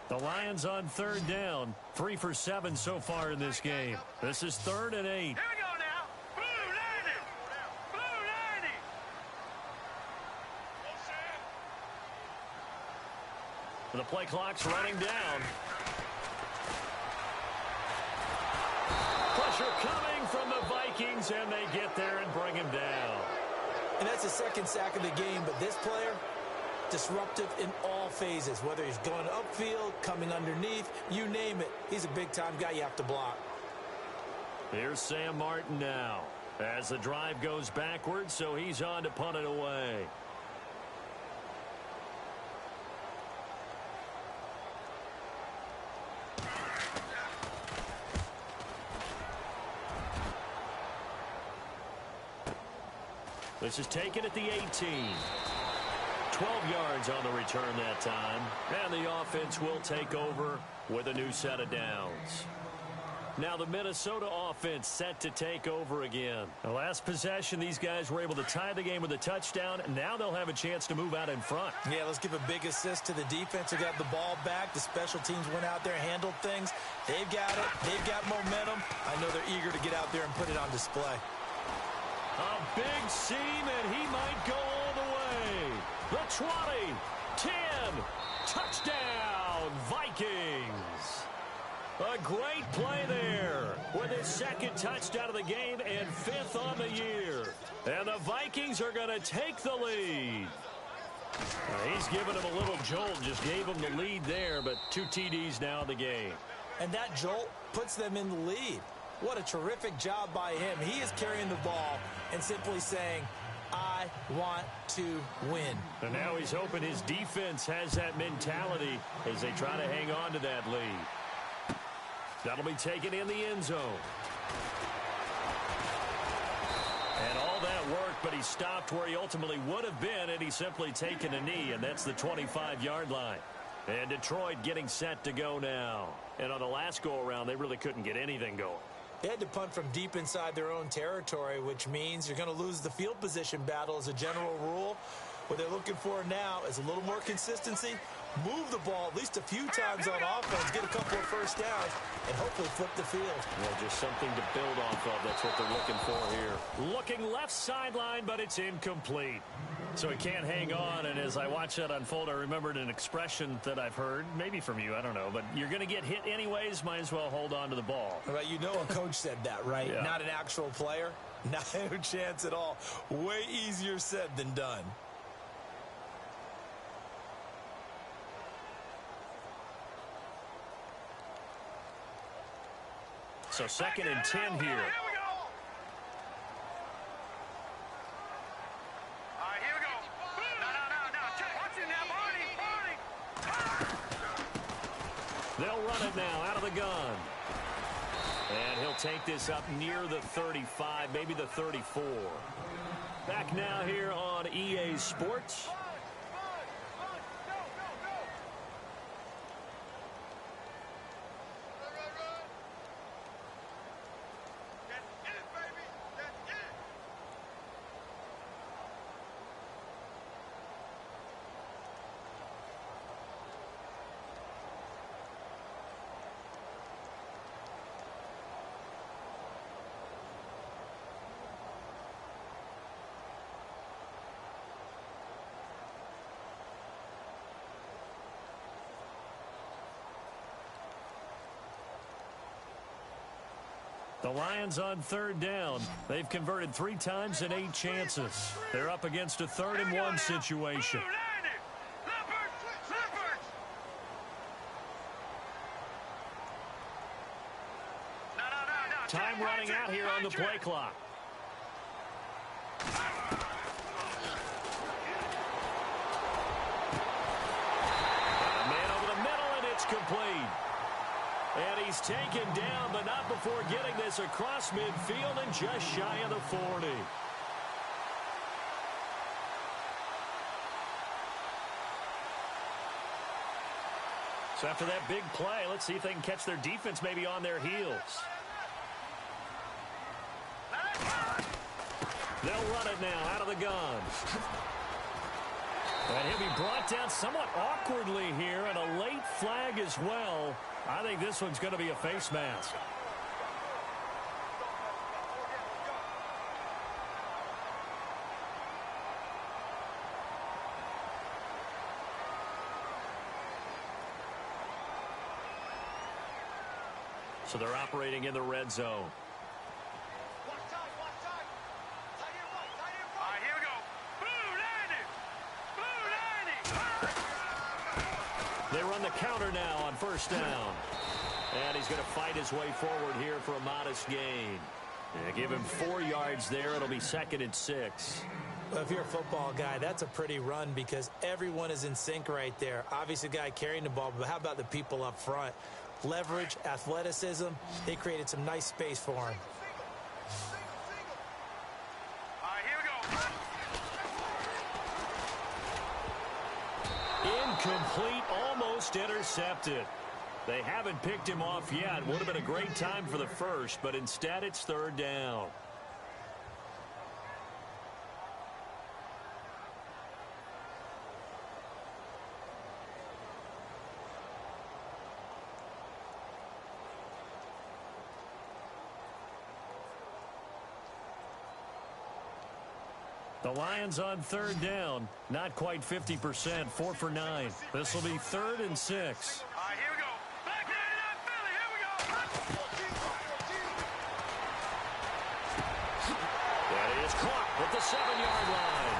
The Lions on 3rd down. 3 for 7 so far in this game. This is 3rd and 8. Here we go now. Blue 90. Blue 90. The play clock's running down. Pressure coming from the Vikings, and they get there and bring him down. And that's the second sack of the game, but this player, disruptive in all phases, whether he's going upfield, coming underneath, you name it. He's a big-time guy you have to block. Here's Sam Martin now as the drive goes backwards, so he's on to punt it away. This is taken at the 18. 12 yards on the return that time. And the offense will take over with a new set of downs. Now the Minnesota offense set to take over again. The last possession, these guys were able to tie the game with a touchdown. And now they'll have a chance to move out in front. Yeah, let's give a big assist to the defense who got the ball back. The special teams went out there, handled things. They've got it. They've got momentum. I know they're eager to get out there and put it on display. A big seam, and he might go all the way. The 20, 10, touchdown, Vikings. A great play there with his second touchdown of the game and 5th on the year. And the Vikings are going to take the lead. He's giving him a little jolt, just gave him the lead there, but 2 TDs now in the game. And that jolt puts them in the lead. What a terrific job by him. He is carrying the ball and simply saying, I want to win. And now he's hoping his defense has that mentality as they try to hang on to that lead. That'll be taken in the end zone. And all that worked, but he stopped where he ultimately would have been, and he's simply taken a knee, and that's the 25-yard line. And Detroit getting set to go now. And on the last go-around, they really couldn't get anything going. They had to punt from deep inside their own territory, which means you're going to lose the field position battle as a general rule. What they're looking for now is a little more consistency, move the ball at least a few times on offense, get a couple of first downs, and hopefully flip the field. Well, just something to build off of. That's what they're looking for here. Looking left sideline, but it's incomplete. So he can't hang on, and as I watch that unfold, I remembered an expression that I've heard, maybe from you, I don't know, but you're going to get hit anyways, might as well hold on to the ball. Right, you know a coach said that, right? Yeah. Not an actual player. Not a chance at all. Way easier said than done. So 2nd and 10 here. Here we go. All right, here we go. No. Watch it now, Barney. They'll run it now out of the gun. And he'll take this up near the 35, maybe the 34. Back now here on EA Sports. The Lions on 3rd down. They've converted 3 times in 8 chances. They're up against a 3rd and 1 situation. Time running out here on the play clock. A man over the middle, and it's complete. And he's taken down, but not before getting this across midfield and just shy of the 40. So after that big play, let's see if they can catch their defense maybe on their heels. They'll run it now out of the gun. And he'll be brought down somewhat awkwardly here, and a late flag as well. I think this one's going to be a face mask. So they're operating in the red zone. now on first down. And he's going to fight his way forward here for a modest gain. Yeah, give him 4 yards there. It'll be 2nd and 6. Well, if you're a football guy, that's a pretty run because everyone is in sync right there. Obviously, the guy carrying the ball, but how about the people up front? Leverage, athleticism, they created some nice space for him. All right, here we go. Incomplete, almost intercepted. They haven't picked him off yet. Would have been a great time for the first, but instead it's 3rd down. The Lions on 3rd down. Not quite 50%. 4 for 9. This will be 3rd and 6. All right, here we go. Back 99 Philly. Here we go. That is caught at the 7-yard line.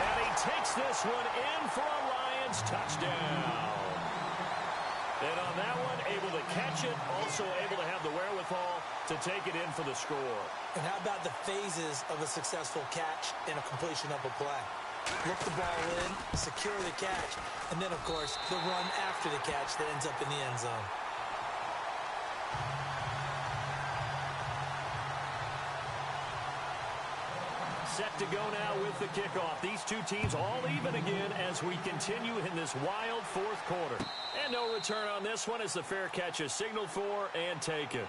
And he takes this one in for a Lions touchdown. And on that one, able to catch it, also able to have the wherewithal to take it in for the score. And how about the phases of a successful catch and a completion of a play? Look the ball in, secure the catch, and then, of course, the run after the catch that ends up in the end zone. Set to go now with the kickoff. These two teams all even again as we continue in this wild 4th quarter. And no return on this one as the fair catch is signaled for and taken.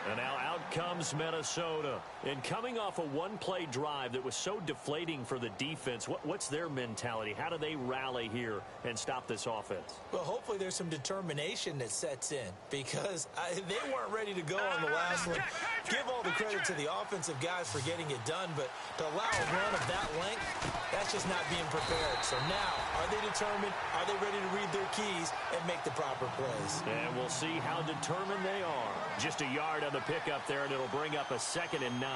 And now out comes Minnesota. And coming off a one-play drive that was so deflating for the defense, what's their mentality? How do they rally here and stop this offense? Well, hopefully there's some determination that sets in because they weren't ready to go on the last one. Give all the credit to the offensive guys for getting it done, but to allow a run of that length, that's just not being prepared. So now, are they determined? Are they ready to read their keys and make the proper plays? And we'll see how determined they are. Just a yard on the pickup there, and it'll bring up a 2nd and 9. All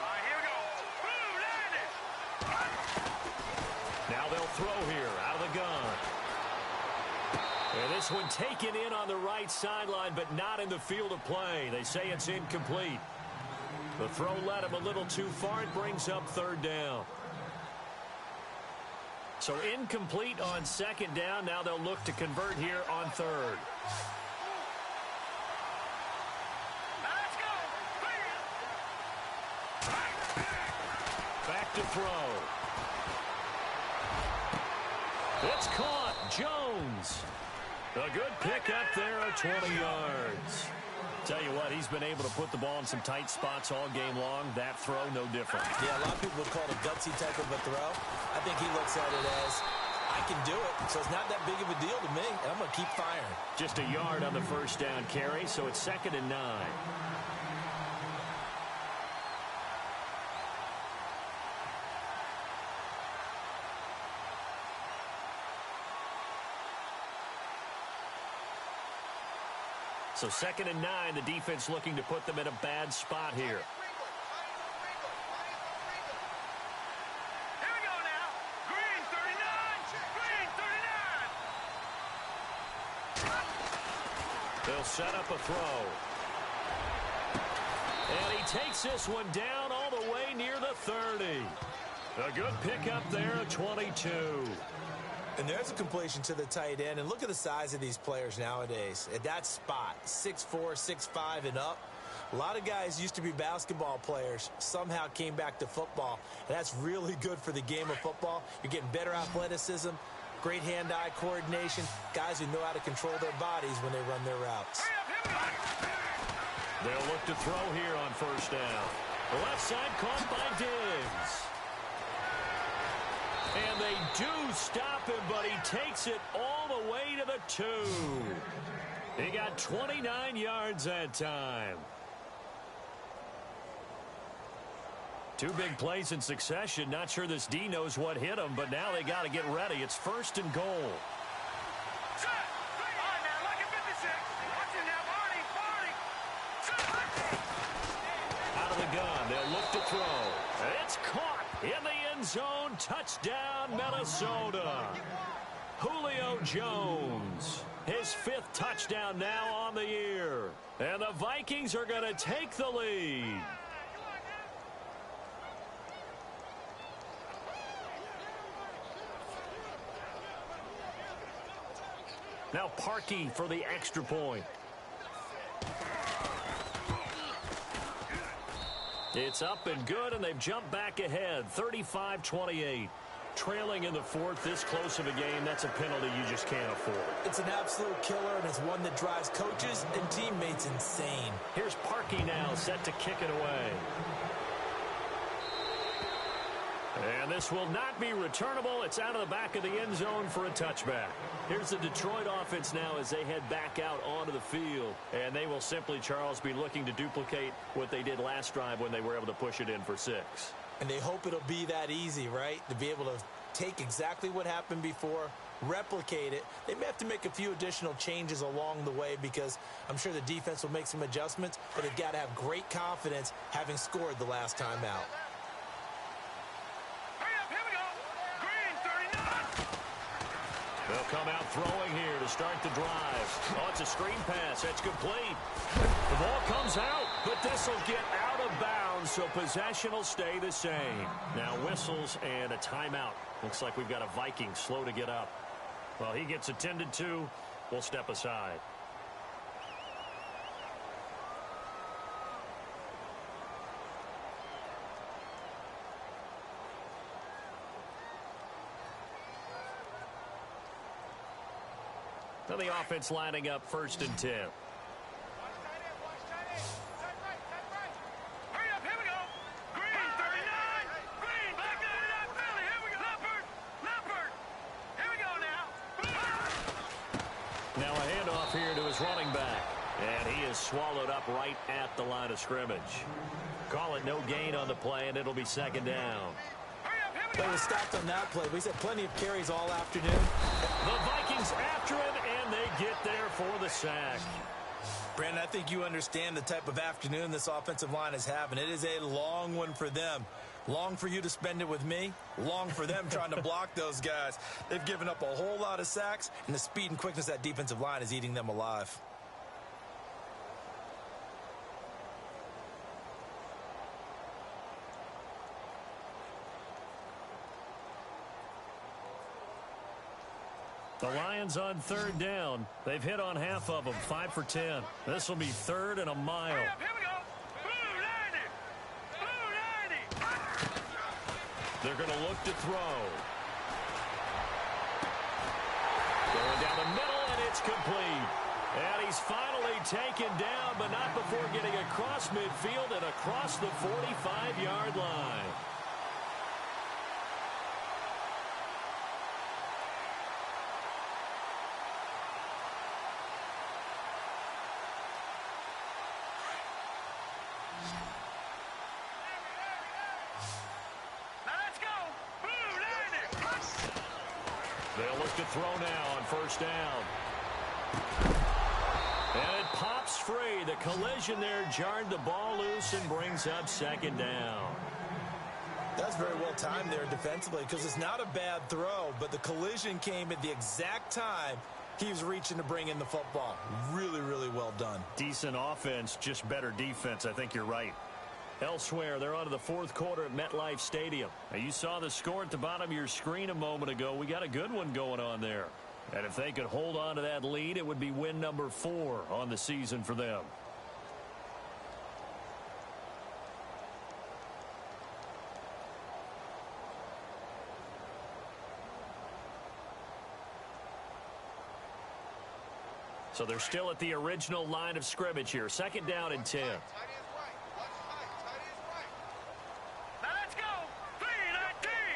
right, here we go. Boom, there it is. Now they'll throw here out of the gun. And this one taken in on the right sideline, but not in the field of play. They say it's incomplete. The throw led him a little too far. It brings up 3rd down. So incomplete on 2nd down. Now they'll look to convert here on 3rd. Let's go. Back to throw. It's caught. Jones. A good pickup there at 20 yards. Tell you what, he's been able to put the ball in some tight spots all game long. That throw, no different. Yeah, a lot of people would call it a gutsy type of a throw. I think he looks at it as, I can do it, so it's not that big of a deal to me, and I'm going to keep firing. Just a yard on the first down carry, so it's 2nd and 9. So 2nd and 9, the defense looking to put them in a bad spot here. Here we go now. Green 39. Green 39. They'll set up a throw. And he takes this one down all the way near the 30. A good pickup there at 22. And there's a completion to the tight end. And look at the size of these players nowadays. At that spot, 6'4", 6'5", and up. A lot of guys used to be basketball players, somehow came back to football. And that's really good for the game of football. You're getting better athleticism, great hand-eye coordination, guys who know how to control their bodies when they run their routes. They'll look to throw here on first down. The left side caught by Diggs. And they do stop him, but he takes it all the way to the 2. He got 29 yards that time. 2 big plays in succession. Not sure this D knows what hit him, but now they got to get ready. It's 1st and goal. Set. All right, now, look at 56. Watch it now, Barney. Out of the gun, they'll look to throw. It's caught in the end zone. Touchdown, Minnesota. Julio Jones, his 5th touchdown now on the year. And the Vikings are going to take the lead. Now Parkey for the extra point. It's up and good, and they've jumped back ahead, 35-28. Trailing in the 4th, this close of a game, that's a penalty you just can't afford. It's an absolute killer, and it's one that drives coaches and teammates insane. Here's Parkey now, set to kick it away. And this will not be returnable. It's out of the back of the end zone for a touchback. Here's the Detroit offense now as they head back out onto the field. And they will simply, Charles, be looking to duplicate what they did last drive when they were able to push it in for 6. And they hope it'll be that easy, right? To be able to take exactly what happened before, replicate it. They may have to make a few additional changes along the way because I'm sure the defense will make some adjustments, but they've got to have great confidence having scored the last time out. They'll come out throwing here to start the drive. Oh, it's a screen pass. That's complete. The ball comes out, but this will get out of bounds, so possession will stay the same. Now whistles and a timeout. Looks like we've got a Viking slow to get up. Well, he gets attended to. We'll step aside. Now the offense lining up 1st and 10. Hurry up, here we go. Green, 39. Green, back to that Philly. Here we go. Leopard. Here we go now. Now a handoff here to his running back. And he is swallowed up right at the line of scrimmage. Call it no gain on the play, and it'll be 2nd down. They were stopped on that play. We said plenty of carries all afternoon. The Vikings after him, and they get there for the sack. Brandon, I think you understand the type of afternoon this offensive line is having. It is a long one for them. Long for you to spend it with me. Long for them trying to block those guys. They've given up a whole lot of sacks, and the speed and quickness of that defensive line is eating them alive. The Lions on 3rd down. They've hit on half of them, 5 for 10. This will be 3rd and a mile. Hurry up, here we go. Blue 90. Blue 90. They're going to look to throw. Going down the middle, and it's complete. And he's finally taken down, but not before getting across midfield and across the 45-yard line. They'll look to throw now on 1st down. And it pops free. The collision there jarred the ball loose and brings up 2nd down. That's very well timed there defensively because it's not a bad throw, but the collision came at the exact time he was reaching to bring in the football. Really, really well done. Decent offense, just better defense. I think you're right. Elsewhere, they're on to the 4th quarter at MetLife Stadium. Now, you saw the score at the bottom of your screen a moment ago. We got a good one going on there. And if they could hold on to that lead, it would be win number 4 on the season for them. So they're still at the original line of scrimmage here. 2nd down and 10.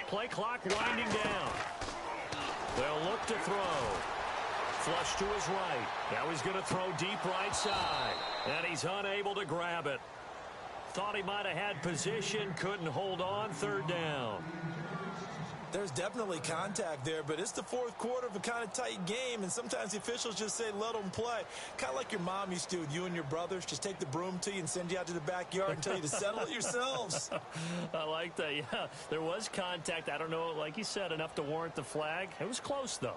Play clock winding down. They'll look to throw. Flush to his right. Now he's going to throw deep right side. And he's unable to grab it. Thought he might have had position. Couldn't hold on. 3rd down. There's definitely contact there, but it's the fourth quarter of a kind of tight game, and sometimes the officials just say, let them play. Kind of like your mom used to do with you and your brothers. Just take the broom to you and send you out to the backyard and tell you to settle it yourselves. I like that, yeah. There was contact. I don't know, like you said, enough to warrant the flag. It was close, though.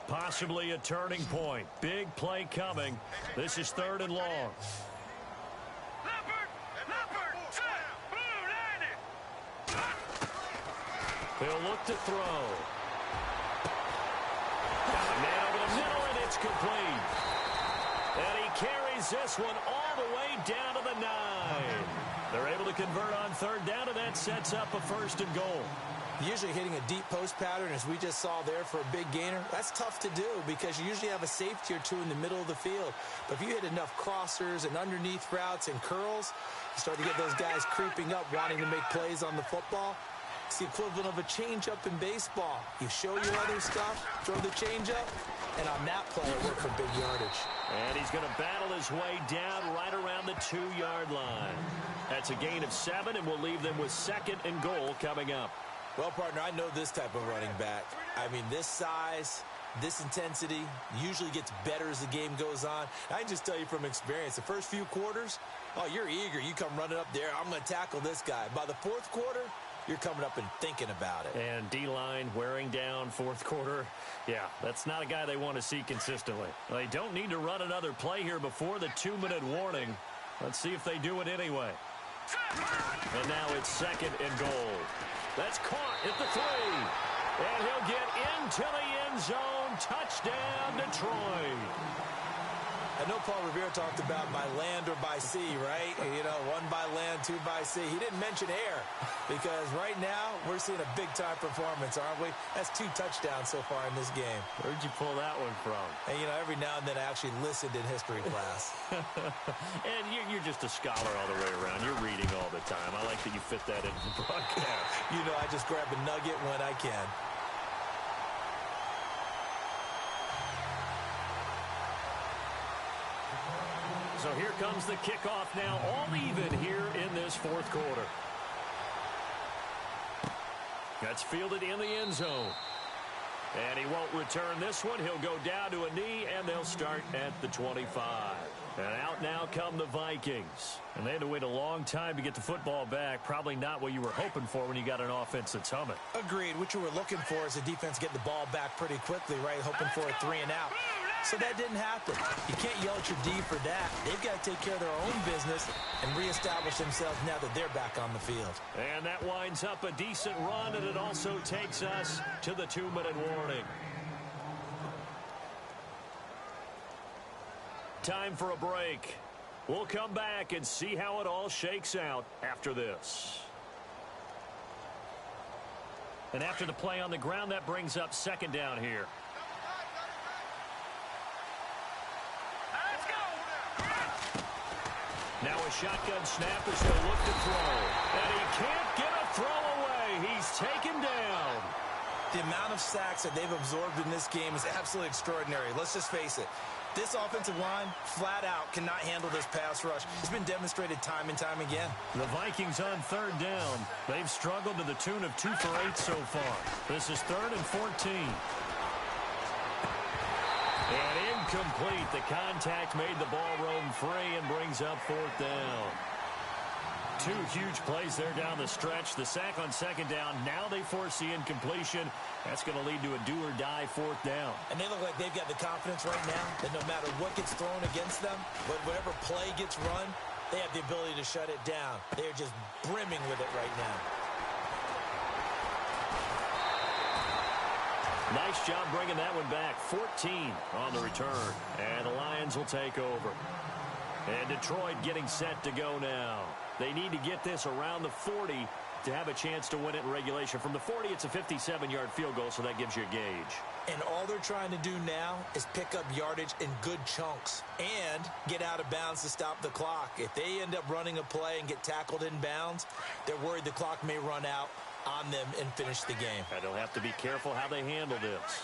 Possibly a turning point. Big play coming. This is 3rd and long. Leopard, set, blue, landing. He'll look to throw. Got a man over the middle, and it's complete. And he carries this one all the way down to the 9. They're able to convert on 3rd down, and that sets up a 1st and goal. Usually hitting a deep post pattern, as we just saw there for a big gainer, that's tough to do because you usually have a safety or two in the middle of the field. But if you hit enough crossers and underneath routes and curls, you start to get those guys creeping up, wanting to make plays on the football. It's the equivalent of a changeup in baseball. You show your other stuff, throw the changeup, and on that play, it worked for big yardage. And he's going to battle his way down right around the 2-yard line. That's a gain of 7, and we'll leave them with 2nd and goal coming up. Well, partner, I know this type of running back. I mean, this size, this intensity usually gets better as the game goes on. I can just tell you from experience, the first few quarters, oh, you're eager. You come running up there, I'm going to tackle this guy. By the 4th quarter, you're coming up and thinking about it. And D-line wearing down 4th quarter. Yeah, that's not a guy they want to see consistently. They don't need to run another play here before the 2-minute warning. Let's see if they do it anyway. And now it's 2nd and goal. That's caught at the 3. And he'll get into the end zone. Touchdown, Detroit. I know Paul Revere talked about by land or by sea, right? You know, 1 by land, 2 by sea. He didn't mention air because right now we're seeing a big-time performance, aren't we? That's 2 touchdowns so far in this game. Where'd you pull that one from? And, you know, every now and then I actually listened in history class. And you're just a scholar all the way around. You're reading all the time. I like that you fit that into the broadcast. You know, I just grab a nugget when I can. So here comes the kickoff now, all even here in this 4th quarter. That's fielded in the end zone. And he won't return this one. He'll go down to a knee, and they'll start at the 25. And out now come the Vikings. And they had to wait a long time to get the football back. Probably not what you were hoping for when you got an offense that's humming. Agreed. What you were looking for is the defense getting the ball back pretty quickly, right? Hoping for a 3 and out. So that didn't happen. You can't yell at your D for that. They've got to take care of their own business and reestablish themselves now that they're back on the field. And that winds up a decent run, and it also takes us to the 2-minute warning. Time for a break. We'll come back and see how it all shakes out after this. And after the play on the ground, that brings up 2nd down here. Now a shotgun snap as he'll look to throw. And he can't get a throw away. He's taken down. The amount of sacks that they've absorbed in this game is absolutely extraordinary. Let's just face it. This offensive line, flat out, cannot handle this pass rush. It's been demonstrated time and time again. The Vikings on 3rd down. They've struggled to the tune of 2 for 8 so far. This is 3rd and 14. And incomplete. The contact made the ball roam free and brings up 4th down. 2 huge plays there down the stretch. The sack on 2nd down. Now they force the incompletion. That's going to lead to a do-or-die 4th down. And they look like they've got the confidence right now that no matter what gets thrown against them, whatever play gets run, they have the ability to shut it down. They're just brimming with it right now. Nice job bringing that one back. 14 on the return. And the Lions will take over. And Detroit getting set to go now. They need to get this around the 40 to have a chance to win it in regulation. From the 40, it's a 57-yard field goal, so that gives you a gauge. And all they're trying to do now is pick up yardage in good chunks and get out of bounds to stop the clock. If they end up running a play and get tackled in bounds, they're worried the clock may run out on them and finish the game. And they'll have to be careful how they handle this.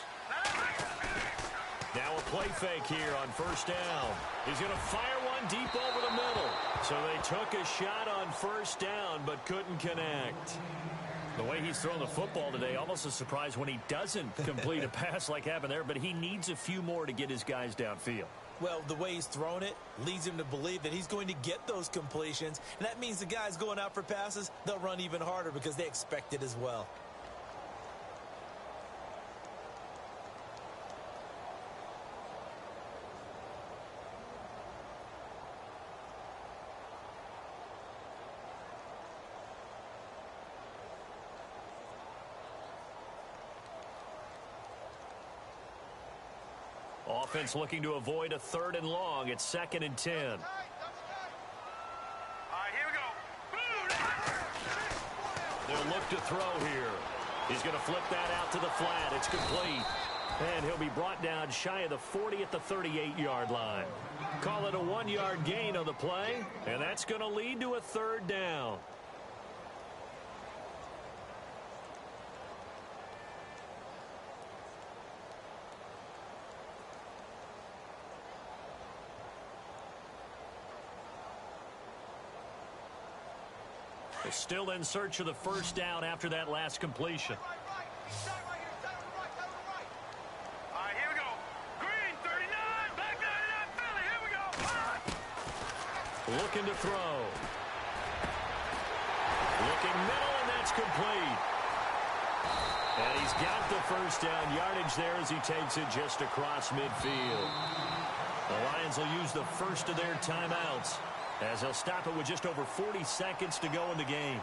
Now a play fake here on 1st down. He's going to fire one Going deep over the middle. So they took a shot on first down, but couldn't connect. The way he's thrown the football today, almost a surprise when he doesn't complete a pass like happened there, but he needs a few more to get his guys downfield. Well, the way he's thrown it leads him to believe that he's going to get those completions, and that means the guys going out for passes, they'll run even harder because they expect it as well. Offense looking to avoid a 3rd and long. It's 2nd and 10. All right, here we go. They'll look to throw here. He's going to flip that out to the flat. It's complete. And he'll be brought down shy of the 40 at the 38-yard line. Call it a 1-yard gain on the play, and that's going to lead to a 3rd down. They're still in search of the 1st down after that last completion. All right, here we go. Green, 39, back 99, Philly, here we go. Looking to throw. Looking middle, and that's complete. And he's got the 1st down yardage there as he takes it just across midfield. The Lions will use the first of their timeouts, as they'll stop it with just over 40 seconds to go in the game.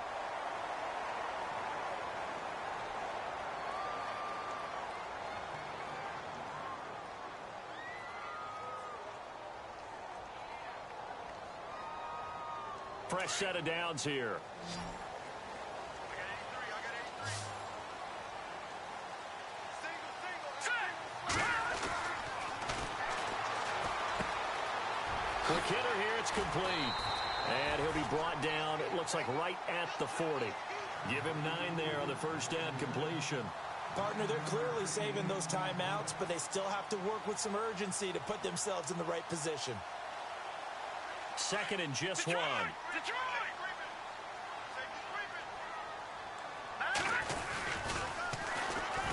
Fresh set of downs here. Quick hitter here, it's complete. And he'll be brought down, it looks like right at the 40. Give him 9 there on the 1st down completion. Partner, they're clearly saving those timeouts, but they still have to work with some urgency to put themselves in the right position. 2nd and just Detroit! 1. Detroit!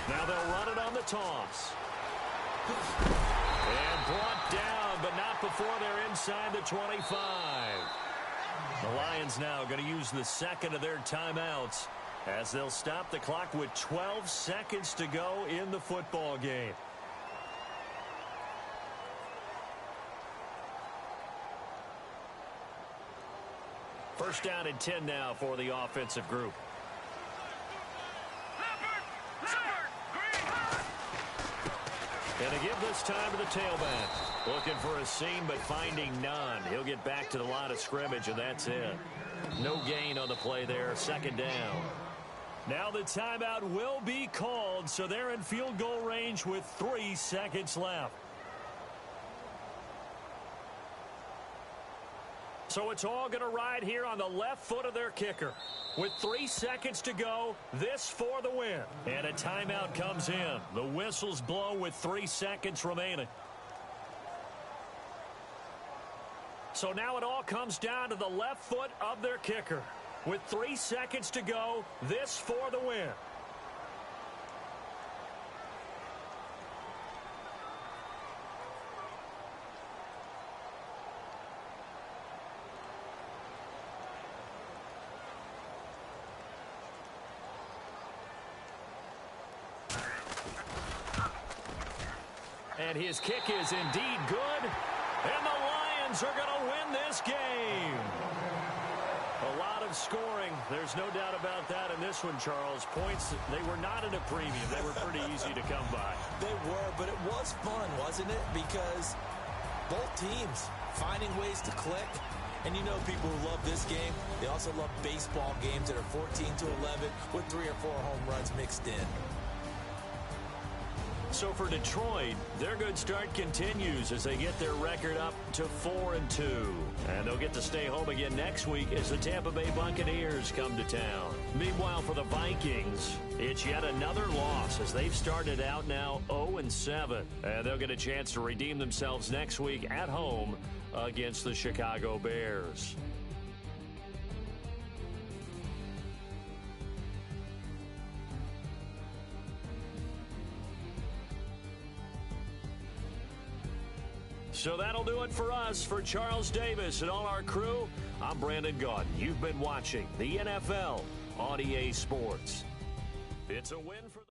Now they'll run it on the toss. And brought down, but not before they're inside the 25. The Lions now going to use the 2nd of their timeouts as they'll stop the clock with 12 seconds to go in the football game. First down and 10 now for the offensive group. And to give this time to the tailback. Looking for a seam, but finding none. He'll get back to the line of scrimmage, and that's it. No gain on the play there. 2nd down. Now the timeout will be called, so they're in field goal range with 3 seconds left. So it's all going to ride here on the left foot of their kicker. With 3 seconds to go, this for the win. And a timeout comes in. The whistles blow with 3 seconds remaining. So now it all comes down to the left foot of their kicker. With 3 seconds to go, this for the win. And his kick is indeed good. And the Lions are going to win this game. A lot of scoring. There's no doubt about that in this one, Charles. Points, they were not at a premium. They were pretty easy to come by. They were, but it was fun, wasn't it? Because both teams finding ways to click. And you know people who love this game, they also love baseball games that are 14-11 with 3 or 4 home runs mixed in. So for Detroit, their good start continues as they get their record up to 4-2. And they'll get to stay home again next week as the Tampa Bay Buccaneers come to town. Meanwhile, for the Vikings, it's yet another loss as they've started out now 0-7. And they'll get a chance to redeem themselves next week at home against the Chicago Bears. So that'll do it for us. For Charles Davis and all our crew, I'm Brandon Gaudin. You've been watching the NFL on EA Sports. It's a win for the